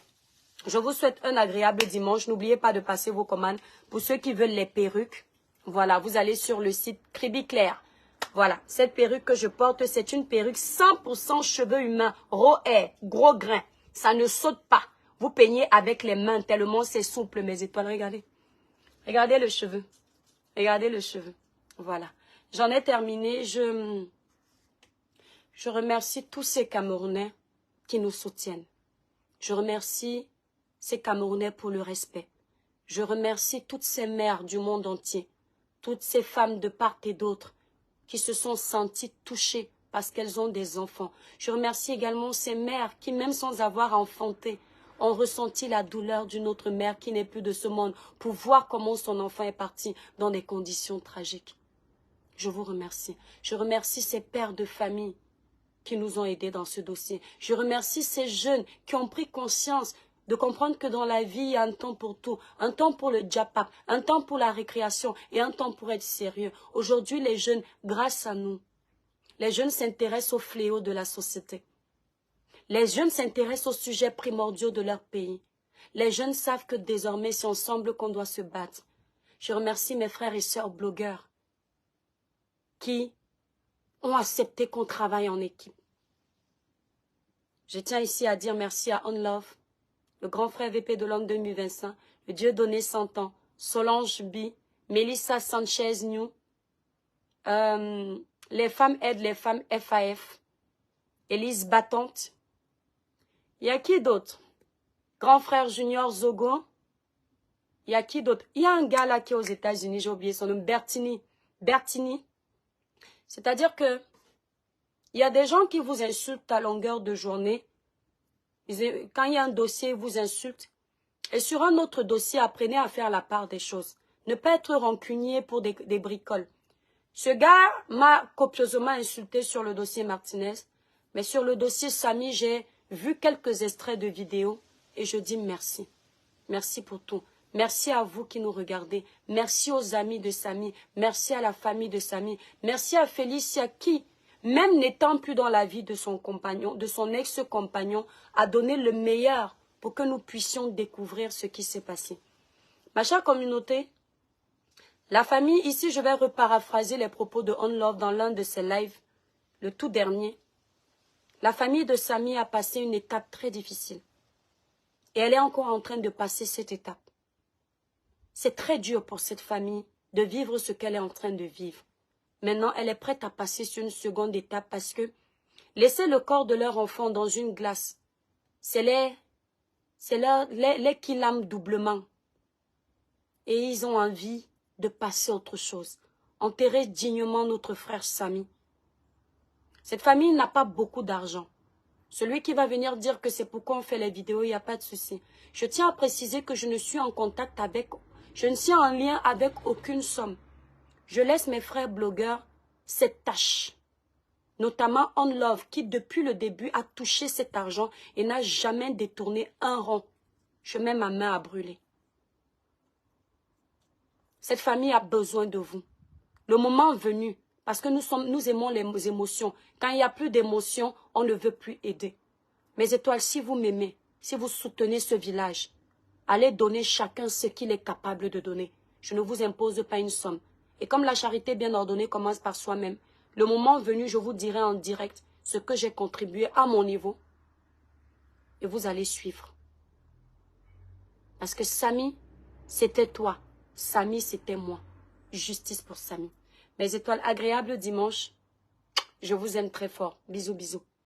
Je vous souhaite un agréable dimanche. N'oubliez pas de passer vos commandes. Pour ceux qui veulent les perruques, voilà, vous allez sur le site Kribi Claire. Voilà, cette perruque que je porte, c'est une perruque 100% cheveux humains, raw hair, gros grains. Ça ne saute pas. Vous peignez avec les mains tellement c'est souple, mes étoiles. Regardez. Regardez le cheveu. Regardez le cheveu. Voilà. J'en ai terminé. Je remercie tous ces Camerounais qui nous soutiennent. Je remercie ces Camerounais pour le respect. Je remercie toutes ces mères du monde entier, toutes ces femmes de part et d'autre qui se sont senties touchées parce qu'elles ont des enfants. Je remercie également ces mères qui, même sans avoir enfanté, ont ressenti la douleur d'une autre mère qui n'est plus de ce monde pour voir comment son enfant est parti dans des conditions tragiques. Je vous remercie. Je remercie ces pères de famille qui nous ont aidés dans ce dossier. Je remercie ces jeunes qui ont pris conscience de comprendre que dans la vie, il y a un temps pour tout, un temps pour le djapap, un temps pour la récréation et un temps pour être sérieux. Aujourd'hui, les jeunes, grâce à nous, les jeunes s'intéressent aux fléaux de la société. Les jeunes s'intéressent aux sujets primordiaux de leur pays. Les jeunes savent que désormais, c'est ensemble qu'on doit se battre. Je remercie mes frères et sœurs blogueurs qui ont accepté qu'on travaille en équipe. Je tiens ici à dire merci à On Love, le grand frère VP de l'homme 2025, le Dieu donné 100 ans, Solange B, Melissa Sanchez New, les femmes aident les femmes FAF, Élise Battante. Il y a qui d'autre? Grand frère Junior Zogo. Il y a qui d'autre? Il y a un gars là qui est aux États-Unis, j'ai oublié son nom, Bertini. Bertini. C'est-à-dire que il y a des gens qui vous insultent à longueur de journée. Quand il y a un dossier, ils vous insultent. Et sur un autre dossier, apprenez à faire la part des choses. Ne pas être rancunier pour des bricoles. Ce gars m'a copieusement insulté sur le dossier Martinez. Mais sur le dossier Samy, j'ai vu quelques extraits de vidéos. Et je dis merci. Merci pour tout. Merci à vous qui nous regardez. Merci aux amis de Samy. Merci à la famille de Samy. Merci à Félicia qui, même n'étant plus dans la vie de son compagnon, de son ex-compagnon, a donné le meilleur pour que nous puissions découvrir ce qui s'est passé. Ma chère communauté, la famille, ici je vais reparaphraser les propos de On Love dans l'un de ses lives, le tout dernier. La famille de Samy a passé une étape très difficile. Et elle est encore en train de passer cette étape. C'est très dur pour cette famille de vivre ce qu'elle est en train de vivre. Maintenant, elle est prête à passer sur une seconde étape parce que laisser le corps de leur enfant dans une glace, c'est les qui l'âment doublement. Et ils ont envie de passer autre chose. Enterrer dignement notre frère Samy. Cette famille n'a pas beaucoup d'argent. Celui qui va venir dire que c'est pourquoi on fait les vidéos, il n'y a pas de souci. Je tiens à préciser que je ne suis en contact avec, je ne suis en lien avec aucune somme. Je laisse mes frères blogueurs cette tâche. Notamment On Love qui depuis le début a touché cet argent et n'a jamais détourné un rond. Je mets ma main à brûler. Cette famille a besoin de vous. Le moment venu, parce que nous aimons les émotions. Quand il n'y a plus d'émotions, on ne veut plus aider. Mes étoiles, si vous m'aimez, si vous soutenez ce village, allez donner chacun ce qu'il est capable de donner. Je ne vous impose pas une somme. Et comme la charité bien ordonnée commence par soi-même, le moment venu, je vous dirai en direct ce que j'ai contribué à mon niveau. Et vous allez suivre. Parce que Samy, c'était toi. Samy, c'était moi. Justice pour Samy. Mes étoiles, agréable dimanche. Je vous aime très fort. Bisous, bisous.